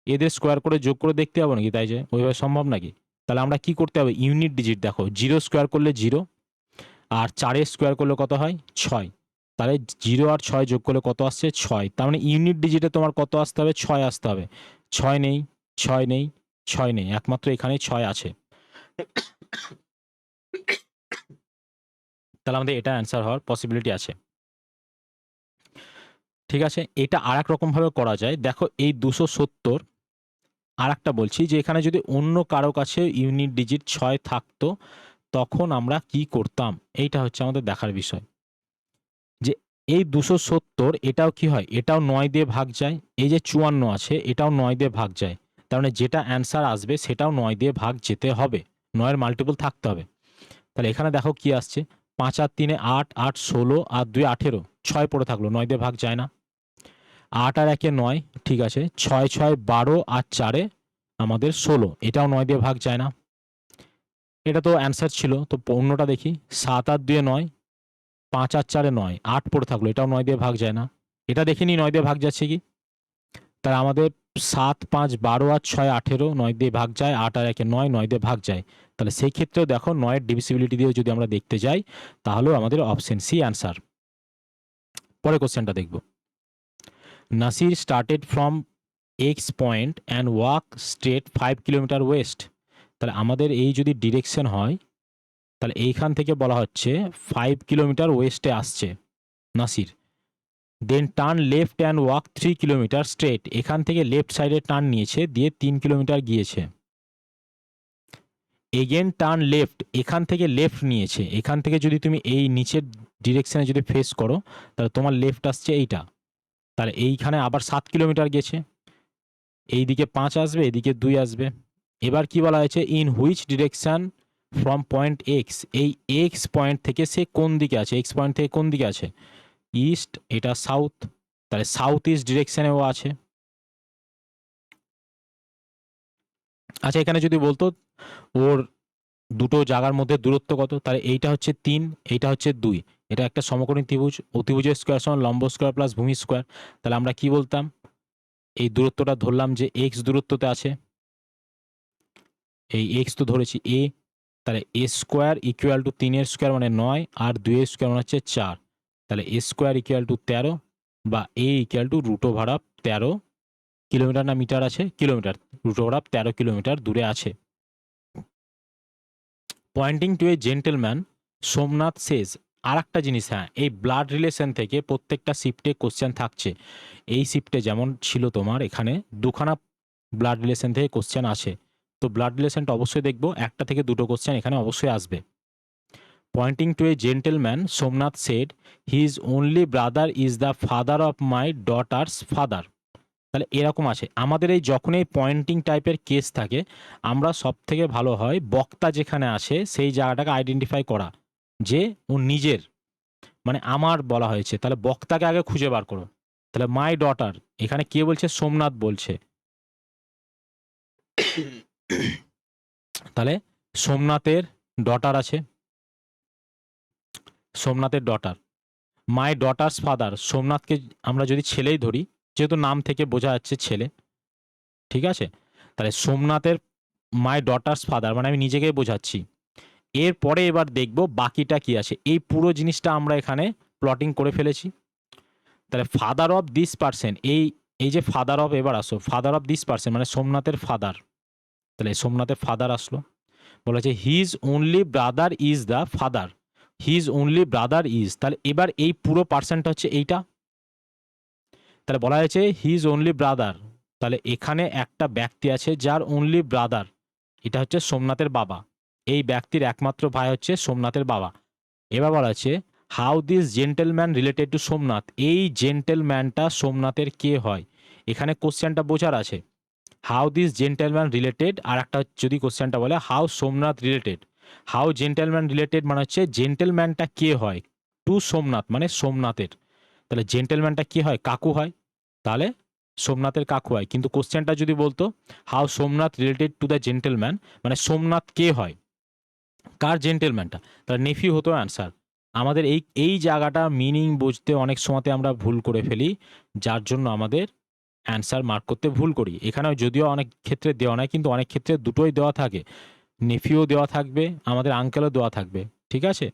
এদের স্কোয়ার করে যোগ করে দেখতে হবে নাকি, তাই যে ওইভাবে সম্ভব নাকি। তাহলে আমরা কি করতে হবে, ইউনিট ডিজিট দেখো, 0 স্কোয়ার করলে 0, আর 4 স্কোয়ার করলে কত হয় 6, তাহলে 0 আর 6 যোগ করলে কত আসছে 6, তার মানে ইউনিট ডিজিটে তোমার কত আসতে হবে 6 আসতে হবে। 6 নেই, 6 নেই, 6 নেই, একমাত্র এখানে 6 আছে। তাহলে আমাদের এটা অ্যান্সার হওয়ার পসিবিলিটি আছে। ঠিক আছে, এটা আর এক রকমভাবে করা যায়, দেখো এই 270, আর একটা বলছি যে এখানে যদি অন্য কারো কাছে ইউনিট ডিজিট 6 থাকতো তখন আমরা কি করতাম, এইটা হচ্ছে আমাদের দেখার বিষয়। যে এই 270 এটাও কি হয়, এটাও 9 দিয়ে ভাগ যায়, এই যে 54 আছে এটাও 9 দিয়ে ভাগ যায়, তার মানে যেটা অ্যান্সার আসবে সেটাও 9 দিয়ে ভাগ যেতে হবে, 9 এর মাল্টিপল থাকতে হবে। তাহলে এখানে দেখো কি আসছে, 5 আর 3 8, 8 16 আর 2 18, 6 পড়ে থাকলো, 9 দিয়ে ভাগ যায় না। 8 আর 1 9, ঠিক আছে, 6 6 12 আর 4 আমাদের 16, এটাও 9 দিয়ে ভাগ যায় না। এটা তো অ্যান্সার ছিল, তো অন্যটা দেখি, 7 আর 2 9, 5 আর 4 9, 8 পড়ে থাকলো, এটাও 9 দিয়ে ভাগ যায় না। এটা দেখিনি 9 দিয়ে ভাগ যাচ্ছে কি, তাহলে আমাদের 7 5 12 আর 6 18, 9 দিয়ে ভাগ যায়, 8 আর 1 9, 9 দিয়ে ভাগ যায়। তাহলে সেই ক্ষেত্রেও দেখো 9 এর ডিভিসিবিলিটি দিয়ে যদি আমরা দেখতে যাই তাহলেও আমাদের অপশন সি অ্যান্সার। পরের কোশ্চেনটা দেখব। Nasir started from x point and walk straight 5 kilometre West, তাহলে আমাদের এই যদি ডিরেকশন হয় তাহলে এইখান থেকে বলা হচ্ছে 5 কিলোমিটার ওয়েস্টে আসছে Nasir, then turn left and walk 3 kilometre straight, এখান থেকে লেফট সাইডে টার্ন নিয়েছে দিয়ে 3 কিলোমিটার গিয়েছে। এগেন টার্ন লেফট, এখান থেকে লেফট নিয়েছে, এখান থেকে যদি তুমি এই নিচের ডিরেকশনে যদি ফেস করো তাহলে তোমার লেফট আসছে এইটা, তাহলে এইখানে আবার 7 কিলোমিটার গেছে, এইদিকে 5 আসবে, এদিকে 2 আসবে। এবার কি বলা হয়েছে, in which direction from point x, এই এক্স পয়েন্ট থেকে সে কোন দিকে আছে, এক্স পয়েন্ট থেকে কোন দিকে আছে, ইস্ট, এটা সাউথ, তাহলে সাউথ ইস্ট ডিরেকশনেও আছে। আচ্ছা এখানে যদি বলতো ওর দুটো জায়গার মধ্যে দূরত্ব কত, তাহলে এইটা হচ্ছে 3, এইটা হচ্ছে 2, এটা একটা সমকোণী ত্রিভুজ, অতিভুজের স্কোয়ার সমান লম্ব স্কোয়ার প্লাস ভূমি স্কোয়ার। তাহলে আমরা কি বলতাম, এই দূরত্বটা ধরলাম যে এক্স দূরত্বতে আছে, এই এক্স তো ধরেছি এ, তাহলে এ স্কোয়ার ইকুয়াল টু 3 এর স্কোয়ার মানে 9 আর 2 এর স্কোয়ার মানে হচ্ছে 4, তাহলে এ স্কোয়ার ইকুয়াল টু 13, বা A equal to root over of 13 kilometre না মিটার আছে, kilometre, root over of 13 kilometre দূরে আছে। Pointing to a gentleman Somnath says, আর একটা জিনিস, হ্যাঁ, এই ব্লাড রিলেশন থেকে প্রত্যেকটা শিফটে কোশ্চেন থাকছে। এই শিফটে যেমন ছিল তোমার এখানে দুখানা ব্লাড রিলেশন থেকে কোশ্চেন আসে, তো ব্লাড রিলেশনটা অবশ্যই দেখবো, একটা থেকে দুটো কোশ্চেন এখানে অবশ্যই আসবে। Pointing to a gentleman Somnath said his only brother is the father of my daughter's father. তাহলে এরকম আছে আমাদের এই যখন এই পয়েন্টিং টাইপের কেস থাকে, আমরা সব থেকে ভালো হয় বক্তা যেখানে আসে সেই জায়গাটাকে আইডেন্টিফাই করা, যে ও নিজের, মানে আমার বলা হয়েছে, তাহলে বক্তাকে আগে খুঁজে বার করো। তাহলে মাই ডটার, এখানে কে বলছে? সোমনাথ বলছে। তাহলে সোমনাথের ডটার আছে, সোমনাথের ডটার। মাই ডটার্স ফাদার, সোমনাথকে আমরা যদি ছেলেই ধরি, যেহেতু নাম থেকে বোঝা যাচ্ছে ছেলে, ঠিক আছে? তাহলে সোমনাথের মাই ডটার্স ফাদার মানে আমি নিজেকেই বোঝাচ্ছি। এরপরে এবার দেখব বাকিটা কি আছে। এই পুরো জিনিসটা আমরা এখানে প্লটিং করে ফেলেছি। তাহলে ফাদার অফ দিস পার্সন, এই এই যে ফাদার অফ, এবার আসো ফাদার অফ দিস পার্সন মানে সোমনাথের ফাদার। তাহলে সোমনাথের ফাদার আসলো, বলেছে his only brother is the father, his only brother is, তাহলে এবার এই পুরো পার্সনটা হচ্ছে এইটা। তাহলে বলা হয়েছে হিজ ওনলি ব্রাদার, তাহলে এখানে একটা ব্যক্তি আছে যার ওনলি ব্রাদার, এটা হচ্ছে সোমনাথের বাবা। এই ব্যক্তির একমাত্র ভাই হচ্ছে সোমনাথের বাবা। এবার বলা আছে how this gentleman related to Somnath, এই জেন্টেলম্যানটা সোমনাথের কে হয়? এখানে কোশ্চেনটা বোঝার আছে, হাউ দিস জেন্টেলম্যান রিলেটেড, আর একটা যদি কোশ্চেনটা বলে how Somnath related. How gentleman related মানে হচ্ছে জেন্টেলম্যানটা কে হয় টু সোমনাথ, মানে সোমনাথের। তাহলে জেন্টেলম্যানটা কে হয়? কাকু হয়, তাহলে সোমনাথের কাকু হয়। কিন্তু কোশ্চেনটা যদি বলতো how Somnath related to the gentleman, মানে সোমনাথ কে হয়, কার জেন্টেলম্যানটা, তাহলে নেফিউ হতো অ্যান্সার। আমাদের এই এই জায়গাটা মিনিং বুঝতে অনেক সময়তে আমরা ভুল করে ফেলি, যার জন্য আমাদের অ্যান্সার মার্ক করতে ভুল করি। এখানেও যদিও অনেক ক্ষেত্রে দেওয়া নয়, কিন্তু অনেক ক্ষেত্রে দুটোই দেওয়া থাকে, নেফিও দেওয়া থাকবে, আমাদের আঙ্কেলও দেওয়া থাকবে, ঠিক আছে?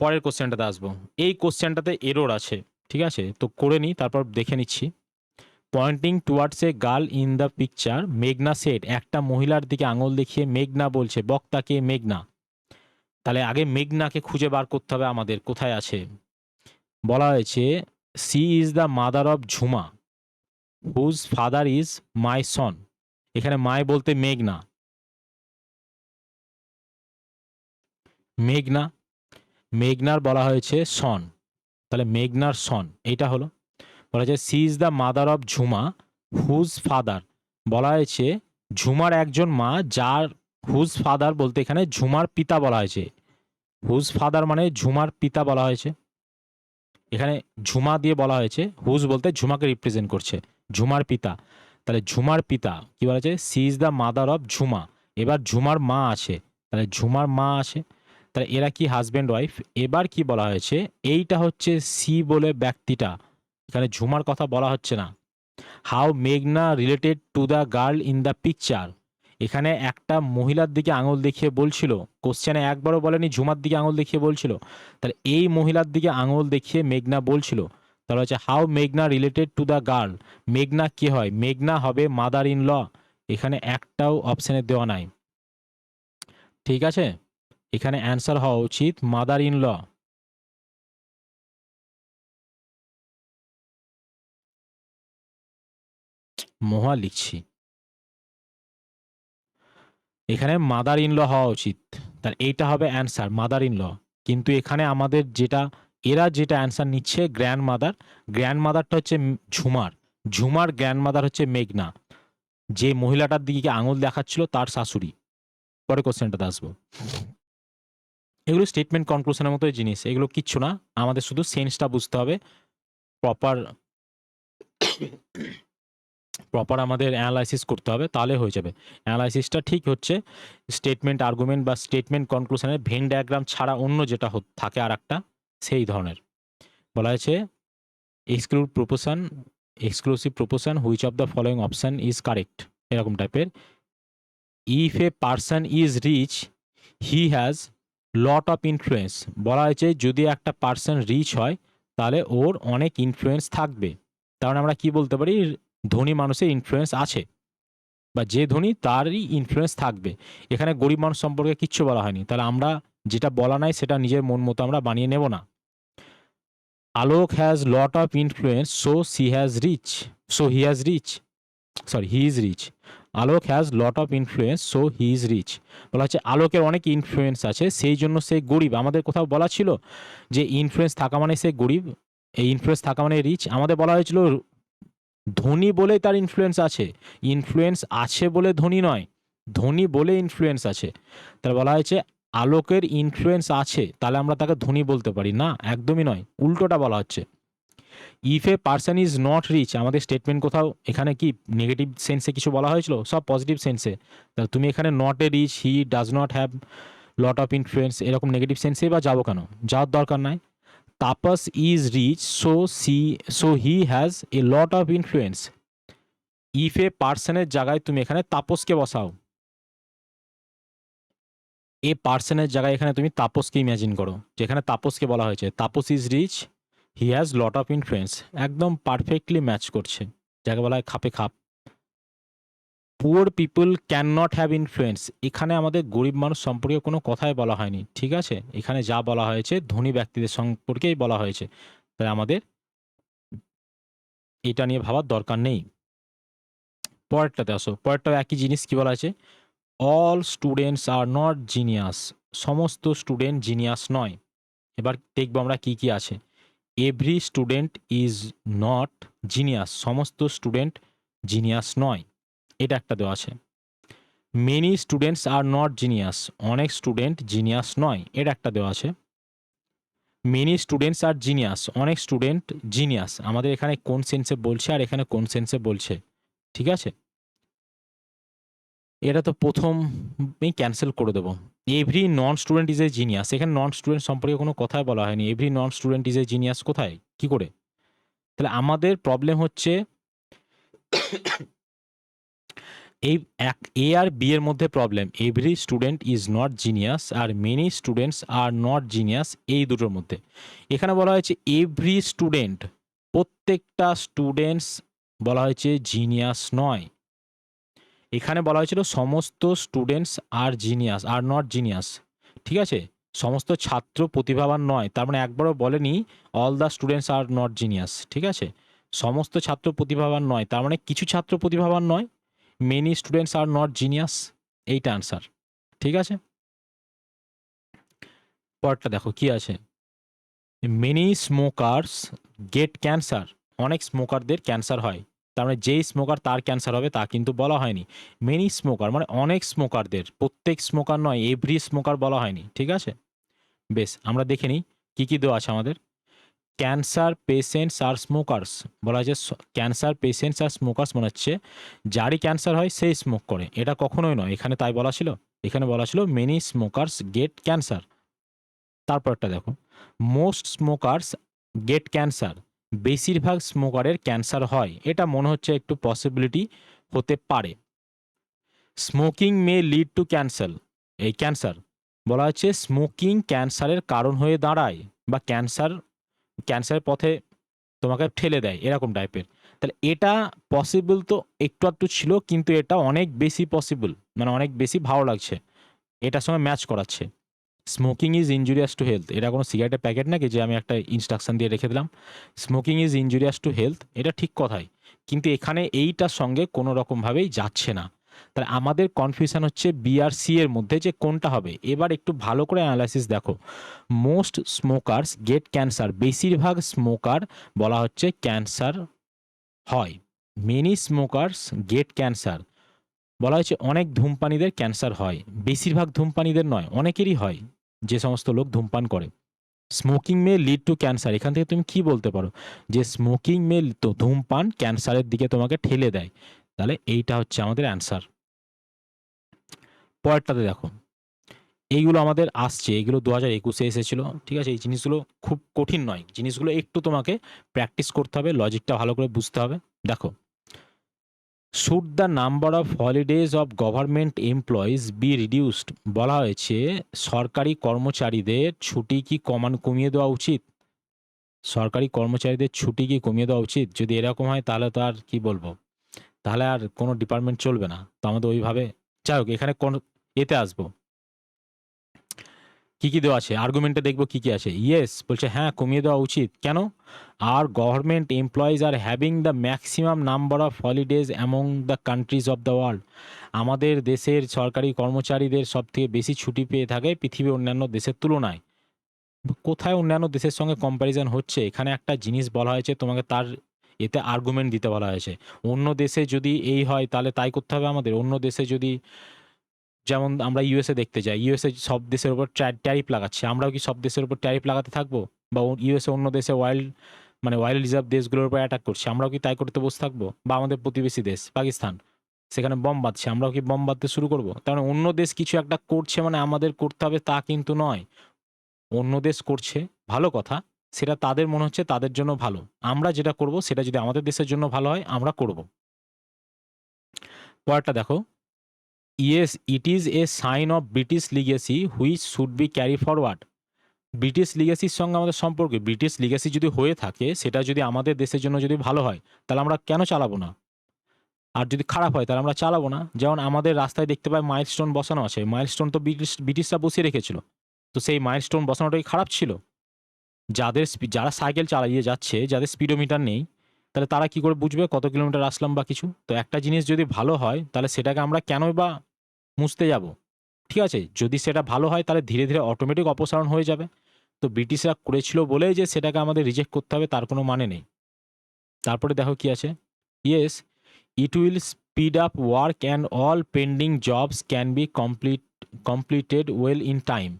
পরের কোশ্চেনটাতে আসবো। এই কোশ্চেনটাতে এরর আছে, ঠিক আছে? তো করে নিই, তারপর দেখে নিচ্ছি। Pointing towards a girl in the picture মেঘনা সেড, একটা মহিলার দিকে আঙুল দেখিয়ে মেঘনা বলছে, বক্তাকে মেঘনা। তাহলে আগে মেঘনাকে খুঁজে বার করতে হবে আমাদের, কোথায় আছে। বলা হয়েছে C is the mother of Jhuma whose father is my son. এখানে মাই বলতে মেঘনা, মেঘনা, মেঘনার বলা হয়েছে সন, তাহলে মেঘনার সন এইটা হলো। বলা হয়েছে C is the mother of Jhuma whose father, বলা হয়েছে ঝুমার একজন মা, যার হুজ ফাদার বলতে এখানে ঝুমার পিতা বলা হয়েছে। হুজ ফাদার মানে ঝুমার পিতা বলা হয়েছে, এখানে ঝুমা দিয়ে বলা হয়েছে, হুজ বলতে ঝুমাকে রিপ্রেজেন্ট করছে, ঝুমার পিতা। তাহলে ঝুমার পিতা কি বলা হয়েছে? C is the mother of Jhuma. এবার ঝুমার মা আছে, তাহলে ঝুমার মা আছে, তাহলে এরা কি হাজব্যান্ড ওয়াইফ। এবার কি বলা হয়েছে, এইটা হচ্ছে সি বলে ব্যক্তিটা, এখানে ঝুমার কথা বলা হচ্ছে না। হাউ মেঘনা related to the girl in the picture, এখানে একটা মহিলার দিকে আঙুল দেখিয়ে বলছিল, কোশ্চেনে একবারও বলেনি ঝুমার দিকে আঙুল দেখিয়ে বলছিল, তাহলে এই মহিলার দিকে আঙুল দেখিয়ে মেঘনা বলছিল। তাহলে হচ্ছে হাউ মেঘনা রিলেটেড টু দ্য গার্ল, মেঘনা কে হয়? মেঘনা হবে মাদার ইন ল, এখানে একটাও অপশানে দেওয়া নাই, ঠিক আছে? এখানে অ্যান্সার হওয়া উচিত মাদার ইন ল। মহা লিখছি, এখানে মাদার ইন ল হওয়া উচিত, তাহলে এইটা হবে অ্যান্সার মাদার ইন ল। কিন্তু এখানে আমাদের যেটা, এরা যেটা অ্যান্সার নিচ্ছে গ্র্যান্ড মাদার, গ্র্যান্ড মাদারটা হচ্ছে ঝুমার, ঝুমার গ্র্যান্ড মাদার হচ্ছে মেঘনা, যে মহিলাটার দিকে আঙুল দেখাচ্ছিল তার শাশুড়ি। পরে কোশ্চেনটাতে আসবো। এগুলো স্টেটমেন্ট কনক্লুশনের মতো জিনিস, এগুলো কিচ্ছু না, আমাদের শুধু সেন্সটা বুঝতে হবে, প্রপার প্রপার আমাদের অ্যানালাইসিস করতে হবে, তাহলে হয়ে যাবে। অ্যানালাইসিসটা ঠিক হচ্ছে স্টেটমেন্ট আর্গুমেন্ট বা স্টেটমেন্ট কনক্লুশনের ভেন ডায়াগ্রাম ছাড়া অন্য যেটা থাকে আর একটা, সেই ধরনের। বলা হয়েছে exclude proposition, exclusive proposition which of the following option is correct, এরকম টাইপের। If a person is rich he has lot of influence, বলা হয়েছে যদি একটা পার্সন রিচ হয় তাহলে ওর অনেক ইনফ্লুয়েন্স থাকবে। কারণ আমরা কি বলতে পারি, ধনী মানুষের ইনফ্লুয়েন্স আছে, বা যে ধনী তারই ইনফ্লুয়েন্স থাকবে। এখানে গরিব মানুষ সম্পর্কে কিচ্ছু বলা হয়নি, তাহলে আমরা যেটা বলা নাই সেটা নিজের মন মতো আমরা বানিয়ে নেব না। Alok has lot of influence so he is rich. Alok has lot of influence so he is rich. বলা হচ্ছে আলোকের অনেক ইনফ্লুয়েন্স আছে সেই জন্য সে গরিব। আমাদের কোথাও বলা ছিল যে ইনফ্লুয়েন্স থাকা মানে সে গরিব, এই ইনফ্লুয়েন্স থাকা মানে রিচ? আমাদের বলা হয়েছিল ধনী বলে তার ইনফ্লুয়েন্স আছে, ইনফ্লুয়েন্স আছে বলে ধনী নয়, ধনী বলে ইনফ্লুয়েন্স আছে। তাহলে বলা হয়েছে আলোকের ইনফ্লুয়েন্স আছে, তাহলে আমরা তাকে ধনী বলতে পারি না, একদমই নয়, উল্টোটা বলা হচ্ছে। If a person is not rich, আমাদের স্টেটমেন্ট কোথাও এখানে কি নেগেটিভ সেন্সে কিছু বলা হয়েছিল? সব পজিটিভ সেন্সে। তাহলে তুমি এখানে not a rich, he does not have lot of influence, এরকম নেগেটিভ সেন্সেই বা যাবো কেন? যাওয়ার দরকার নাই। Tapas is rich so he has a lot of influence. If a পার্সনের জায়গায় তুমি এখানে তাপসকে বসাও, এ পার্সনের জায়গায় এখানে তুমি তাপসকে ইমাজিন করো, যেখানে তাপসকে বলা হয়েছে Tapas is rich, he has lot of influence, একদম পারফেক্টলি ম্যাচ করছে, যাকে বলা হয় খাপে খাপ। Poor people can not have influence, এখানে আমাদের গরিব মানুষ সম্পর্কে কোনো কথাই বলা হয়নি, ঠিক আছে? এখানে যা বলা হয়েছে ধনী ব্যক্তিদের সম্পর্কেই বলা হয়েছে, তাই আমাদের এটা নিয়ে ভাবার দরকার নেই। পরেরটাতে আসো, পরেরটাও একই জিনিস, কি বলা আছে? All students are not genius, সমস্ত স্টুডেন্ট জিনিয়াস নয়। এবার দেখবো আমরা কি কি আছে। Every student is not genius, সমস্ত স্টুডেন্ট জিনিয়াস নয়, এটা একটা দেওয়া আছে। Many students are not genius, অনেক স্টুডেন্ট জিনিয়াস নয়, এটা একটা দেওয়া আছে। মেনি স্টুডেন্টস আর জিনিয়াস, অনেক স্টুডেন্ট জিনিয়াস, আমাদের এখানে কোন সেন্সে বলছে আর এখানে কোন সেন্সে বলছে, ঠিক আছে? এটা তো প্রথমেই ক্যান্সেল করে দেবো। Every non student is a genius, এখানে নন স্টুডেন্ট সম্পর্কে কোনো কথাই বলা হয়নি, every non student is a genius কোথায়, কি করে? তাহলে আমাদের প্রবলেম হচ্ছে এই এ আর বি এর মধ্যে problem, every student is not genius are many students are not genius, এই দুটোর মধ্যে। এখানে বলা হয়েছে এভরি স্টুডেন্ট, প্রত্যেকটা স্টুডেন্টস বলা হয়েছে জিনিয়াস নয়। এখানে বলা হয়েছিল সমস্ত students are genius are not genius, ঠিক আছে? সমস্ত ছাত্র প্রতিভাবান নয়, তার মানে একবারও বলেনি all the students are not genius, ঠিক আছে? সমস্ত ছাত্র প্রতিভাবান নয়, তার মানে কিছু ছাত্র প্রতিভাবান নয়। Many students are not genius, এইটা আনসার, ঠিক আছে? পরেরটা দেখো কি আছে। মেনি স্মোকার্স গেট ক্যান্সার, অনেক স্মোকারদের ক্যান্সার হয়, তার মানে যেই স্মোকার তার ক্যান্সার হবে তা কিন্তু বলা হয়নি। মেনি স্মোকার মানে অনেক স্মোকারদের, প্রত্যেক স্মোকার নয়, এভরি স্মোকার বলা হয়নি, ঠিক আছে? বেশ, আমরা দেখে নিই কী কী দেওয়া আছে আমাদের। ক্যান্সার পেশেন্টস আর স্মোকার্স, বলা হয়েছে ক্যান্সার পেশেন্টস আর স্মোকার্স মনে হচ্ছে যারই ক্যান্সার হয় সেই স্মোক করে, এটা কখনোই নয়, এখানে তাই বলা ছিল। এখানে বলা ছিল মেনি স্মোকার্স গেট ক্যান্সার। তারপরটা দেখো, মোস্ট স্মোকার্স গেট ক্যান্সার, বেশিরভাগ স্মোকারের ক্যান্সার হয়, এটা মনে হচ্ছে একটু পসিবিলিটি হতে পারে। Smoking may lead to cancer, বলা হচ্ছে স্মোকিং ক্যান্সারের কারণ হয়ে দাঁড়ায়, বা ক্যান্সারের পথে তোমাকে ঠেলে দেয়, এরকম টাইপের। তাহলে এটা পসিবল তো একটু আধটু ছিল, কিন্তু এটা অনেক বেশি পসিবল, মানে অনেক বেশি ভালো লাগছে, এটার সঙ্গে ম্যাচ করাচ্ছে। Smoking is injurious to health, এটা কোনো সিগারেটের প্যাকেট নাকি যে আমি একটা ইনস্ট্রাকশন দিয়ে রেখে দিলাম smoking is injurious to health, এটা ঠিক কথাই, কিন্তু এখানে এইটার সঙ্গে কোনো রকমভাবেই যাচ্ছে না। তাহলে আমাদের কনফিউশন হচ্ছে বি আর সি এর মধ্যে যে কোনটা হবে। এবার একটু ভালো করে অ্যানালাইসিস দেখো। মোস্ট স্মোকার্স গেট ক্যান্সার, বেশিরভাগ স্মোকার বলা হচ্ছে ক্যান্সার হয়। মেনি স্মোকার্স গেট ক্যান্সার, বলা হয়েছে অনেক ধূমপানীদের ক্যান্সার হয়, বেশিরভাগ ধূমপানীদের নয়, অনেকেরই হয় যে সমস্ত লোক ধূমপান করে। Smoking may lead to cancer, এখান থেকে তুমি কি বলতে পারো যে স্মোকিং মে তো ধূমপান ক্যান্সারের দিকে তোমাকে ঠেলে দেয়, তাহলে এইটা হচ্ছে আমাদের অ্যান্সার। পরেরটাতে দেখো, এইগুলো আমাদের আসছে, এগুলো 2021-এ এসেছিল, ঠিক আছে? এই জিনিসগুলো খুব কঠিন নয়, জিনিসগুলো একটু তোমাকে প্র্যাকটিস করতে হবে, লজিকটা ভালো করে বুঝতে হবে। দেখো, should the number of holidays of government employees B reduced, বলা হয়েছে সরকারি কর্মচারীদের ছুটি কি কমিয়ে দেওয়া উচিত? সরকারি কর্মচারীদের ছুটি কি কমিয়ে দেওয়া উচিত? যদি এরকম হয় তাহলে তো আর কি বলবো, তাহলে আর কোনো ডিপার্টমেন্ট চলবে না। তো আমাদের ওইভাবে, যাই হোক এখানে কোন এতে আসবো, কি কি দেওয়া আছে আর্গুমেন্টে দেখবো কি কি আছে। ইয়েস বলছে হ্যাঁ কমিয়ে দেওয়া উচিত। কেন? আর government employees are having the maximum number of holidays among the countries of the world. আমাদের দেশের সরকারি কর্মচারীদের সব থেকে বেশি ছুটি পেয়ে থাকে পৃথিবীর অন্যান্য দেশের তুলনায়। কোথায় অন্যান্য দেশের সঙ্গে কম্প্যারিজন হচ্ছে? এখানে একটা জিনিস বলা হয়েছে তোমাকে, তার এতে আর্গুমেন্ট দিতে বলা হয়েছে। অন্য দেশে যদি এই হয় তাহলে তাই করতে হবে আমাদের। অন্য দেশে যদি, যেমন আমরা ইউএসএ দেখতে যাই, ইউএসএ সব দেশের উপর ট্যারিফ লাগাচ্ছে, আমরাও কি সব দেশের উপর ট্যারিফ লাগাতে থাকবো? বা ইউএসএ অন্য দেশে ওয়াইল্ড রিজার্ভ দেশগুলোর উপর অ্যাটাক করছে, আমরাও কি তাই করতে বসে থাকবো? বা আমাদের প্রতিবেশী দেশ পাকিস্তান, সেখানে বম বাঁধছে, আমরাও কি বম বাঁধতে শুরু করবো? তার মানে অন্য দেশ কিছু একটা করছে মানে আমাদের করতে হবে তা কিন্তু নয়। অন্য দেশ করছে, ভালো কথা, সেটা তাদের মনে হচ্ছে তাদের জন্য ভালো। আমরা যেটা করব সেটা যদি আমাদের দেশের জন্য ভালো হয় আমরা করব। পরেরটা দেখো, yes it is a sign of British legacy which should be carry forward. British লিগেসির সঙ্গে আমাদের সম্পর্কে, ব্রিটিশ লিগেসি যদি হয়ে থাকে সেটা যদি আমাদের দেশের জন্য যদি ভালো হয় তাহলে আমরা কেন চালাবো না? আর যদি খারাপ হয় তাহলে আমরা চালাবো না। যেমন আমাদের রাস্তায় দেখতে পাই মাইলস্টোন বসানো আছে, মাইলস্টোন তো ব্রিটিশরা বসিয়ে রেখেছিল, তো সেই মাইলস্টোন বসানোটাই খারাপ ছিল? যারা সাইকেল চালিয়ে যাচ্ছে, যাদের স্পিডোমিটার নেই, তাহলে তারা কি করে বুঝবে কত কিলোমিটার আসলাম বা কিছু? তো একটা জিনিস যদি ভালো হয় তাহলে সেটাকে আমরা কেনই বা মুছতে যাব? ঠিক আছে, যদি সেটা ভালো হয় তাহলে ধীরে ধীরে অটোমেটিক অপসারণ হয়ে যাবে। তো ব্রিটিশরা করেছিল বলেই যে সেটাকে আমাদের রিজেক্ট করতে হবে তার কোনো মানে নেই। তারপরে দেখো কি আছে, yes it will speed up work and all pending jobs can be completed well in time.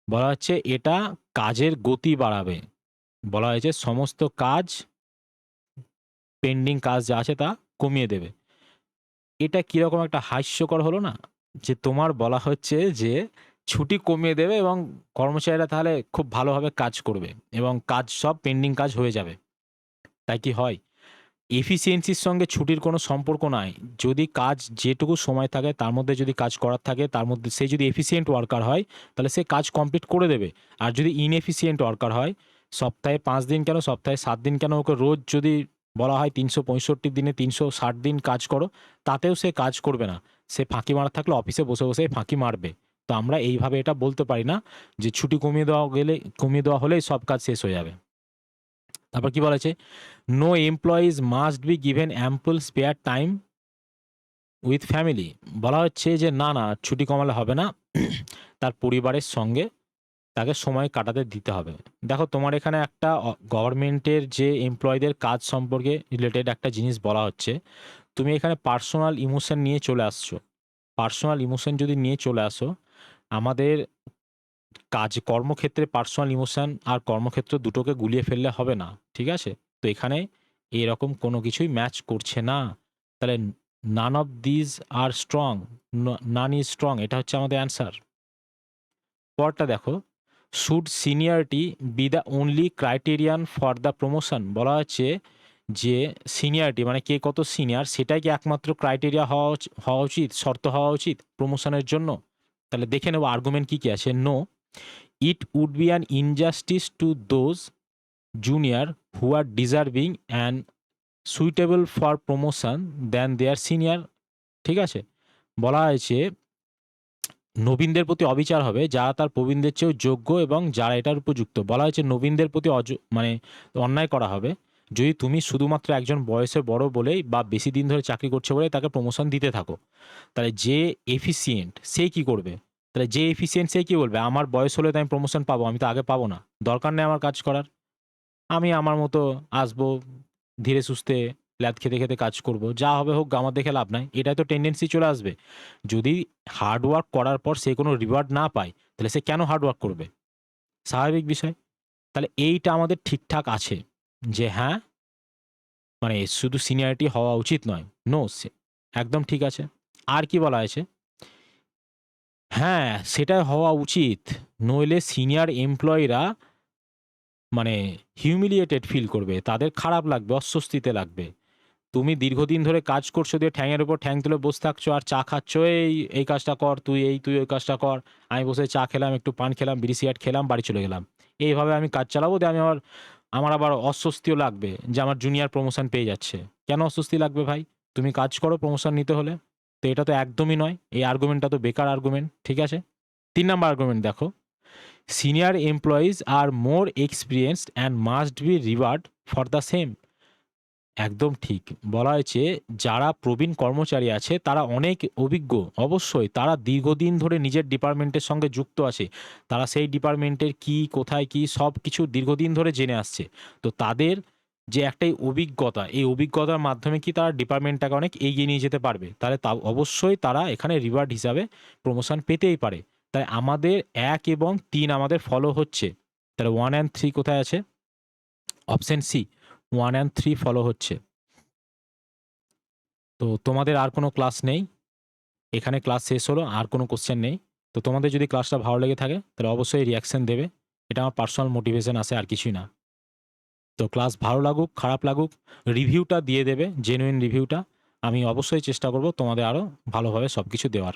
বলা হচ্ছে এটা কাজের গতি বাড়াবে। বলা হয়েছে সমস্ত কাজ, পেন্ডিং কাজ যা আছে তা কমিয়ে দেবে। এটা কিরকম একটা হাস্যকর হলো না? যে তোমার বলা হচ্ছে যে ছুটি কমিয়ে দেবে এবং কর্মচারীরা তাহলে খুব ভালোভাবে কাজ করবে এবং কাজ সব পেন্ডিং কাজ হয়ে যাবে। তাই কি হয়? এফিসিয়েন্সির সঙ্গে ছুটির কোনো সম্পর্ক নাই। যদি কাজ যেটুকু সময় থাকে তার মধ্যে যদি কাজ করার থাকে, তার মধ্যে সে যদি এফিসিয়েন্ট ওয়ার্কার হয় তাহলে সে কাজ কমপ্লিট করে দেবে। আর যদি ইনএফিসিয়েন্ট ওয়ার্কার হয়, সপ্তাহে ৫ দিন কেন সপ্তাহে ৭ দিন কেন, ওকে রোজ যদি বলা হয় ৩৬৫ দিনে ৩৬০ দিন কাজ করো, তাতেও সে কাজ করবে না। সে ফাঁকি মারা থাকলে অফিসে বসে বসেই ফাঁকি মারবে। তো আমরা এইভাবে এটা বলতে পারি না যে ছুটি কমিয়ে দেওয়া হলেই সব কাজ শেষ হয়ে যাবে। তারপর কি বলা আছে, no employees must be given ample spare time with family. বলা হচ্ছে যে না না, ছুটি কমালে হবে না, তার পরিবারের সঙ্গে তাকে সময় কাটাতে দিতে হবে। দেখো তোমার এখানে একটা গভর্নমেন্টের যে এমপ্লয়ীদের কাজ সম্পর্কে রিলেটেড একটা জিনিস বলা হচ্ছে, তুমি এখানে পার্সোনাল ইমোশন নিয়ে চলে আসছো। পার্সোনাল ইমোশন যদি নিয়ে চলে আসো, আমাদের কর্মক্ষেত্রে পার্সোনাল ইমোশন আর কর্মক্ষেত্র দুটোকে গুলিয়ে ফেললে হবে না, ঠিক আছে? তো এখানে এরকম কোনো কিছুই ম্যাচ করছে না। তাহলে none of these are strong, naan is strong, এটা হচ্ছে আমাদের অ্যান্সার। পরটা দেখো, should seniority B the only criterion for the promotion. বলা হচ্ছে যে সিনিয়রিটি মানে কে কত সিনিয়র সেটাই কি একমাত্র ক্রাইটেরিয়া হওয়া উচিত, শর্ত হওয়া উচিত প্রমোশনের জন্য? তাহলে দেখে নেবো আর্গুমেন্ট কী কী আছে। No, it would be an injustice to those junior who are deserving and suitable for promotion than their senior। ঠিক আছে, বলা হয়েছে নবীনদের প্রতি অবিচার হবে যারা তার প্রবীণদের চেয়েও যোগ্য এবং যারা এটার উপযুক্ত। বলা হয়েছে নবীনদের প্রতি মানে অন্যায় করা হবে যদি তুমি শুধুমাত্র একজন বয়সে বড় বলেই বা বেশি দিন ধরে চাকরি করছে বলে তাকে প্রমোশন দিতে থাকো। তাহলে যে এফিসিয়েন্ট সে কি করবে? তাহলে যে এফিসিয়েন্ট সে কি বলবে, আমার বয়স হলে তো আমি প্রমোশন পাবো, আমি তো আগে পাবো না, দরকার নেই আমার কাজ করার, আমি আমার মতো আসবো, ধীরে সুস্থে ল্যাদ খেতে খেতে কাজ করব, যা হবে হোক আমার দেখে লাভ নাই, এটাই তো টেন্ডেন্সি চলে আসবে। যদি হার্ড ওয়ার্ক করার পর সে কোনো রিওয়ার্ড না পায় তাহলে সে কেন হার্ড ওয়ার্ক করবে? স্বাভাবিক বিষয়। তাহলে এইটা আমাদের ঠিকঠাক আছে যে হ্যাঁ, মানে শুধু সিনিয়রিটি হওয়া উচিত নয়, নো, একদম ঠিক আছে। আর কি বলা হয়েছে, হ্যাঁ সেটাই হওয়া উচিত, নইলে সিনিয়র এমপ্লয়িরা মানে হিউমিলিয়েটেড ফিল করবে, তাদের খারাপ লাগবে, অস্বস্তিতে লাগবে। তুমি দীর্ঘদিন ধরে কাজ করছো দিয়ে ঠ্যাঙের উপর ঠ্যাং তুলে বসে থাকছো আর চা খাচ্ছ, এই কাজটা কর, তুই ওই কাজটা কর, আমি বসে চা খেলাম, একটু পান খেলাম, বিড়ি সিগারেট খেলাম, বাড়ি চলে গেলাম, এইভাবে আমি কাজ চালাবো দিয়ে আমি আমার আমার আবার অস্বস্তিও লাগবে যে আমার জুনিয়র প্রমোশন পেয়ে যাচ্ছে। কেন অস্বস্তি লাগবে ভাই? তুমি কাজ করো প্রমোশন নিতে হলে। তো এটা তো একদমই নয়। এই আর্গুমেন্টটা তো বেকার আর্গুমেন্ট। ঠিক আছে? ৩ নাম্বার আর্গুমেন্ট দেখো। Senior employees are more experienced and must be reward for the same. একদম ঠিক। বলা হয়েছে যারা প্রবীণ কর্মচারী আছে তারা অনেক অভিজ্ঞ। অবশ্যই তারা দীর্ঘদিন ধরে নিজের ডিপার্টমেন্টের সঙ্গে যুক্ত আছে। তারা সেই ডিপার্টমেন্টের কি, কোথায় কি সব কিছু দীর্ঘদিন ধরে জেনে আসছে। তো তাদের যে একটাই অভিজ্ঞতা, এই অভিজ্ঞতার মাধ্যমে কি তারা ডিপার্টমেন্টটাকে অনেক এগিয়ে নিয়ে যেতে পারবে। তাহলে তা অবশ্যই তারা এখানে রিওয়ার্ড হিসাবে প্রমোশন পেতেই পারে। তাই আমাদের ১ এবং ৩ আমাদের ফলো হচ্ছে। তাহলে 1 অ্যান্ড 3 কোথায় আছে? অপশন সি 1 অ্যান্ড 3 ফলো হচ্ছে। তো তোমাদের আর কোনো ক্লাস নেই। এখানে ক্লাস শেষ হলো। আর কোনো কোশ্চেন নেই। তো তোমাদের যদি ক্লাসটা ভালো লেগে থাকে তাহলে অবশ্যই রিঅ্যাকশন দেবে। এটা আমার পার্সোনাল মোটিভেশন আছে, আর কিছুই না। তো ক্লাস ভালো লাগুক, খারাপ লাগুক, রিভিউটা দিয়ে দেবে, জেনুইন রিভিউটা। আমি অবশ্যই চেষ্টা করব তোমাদের আরও ভালোভাবে সব কিছু দেওয়ার।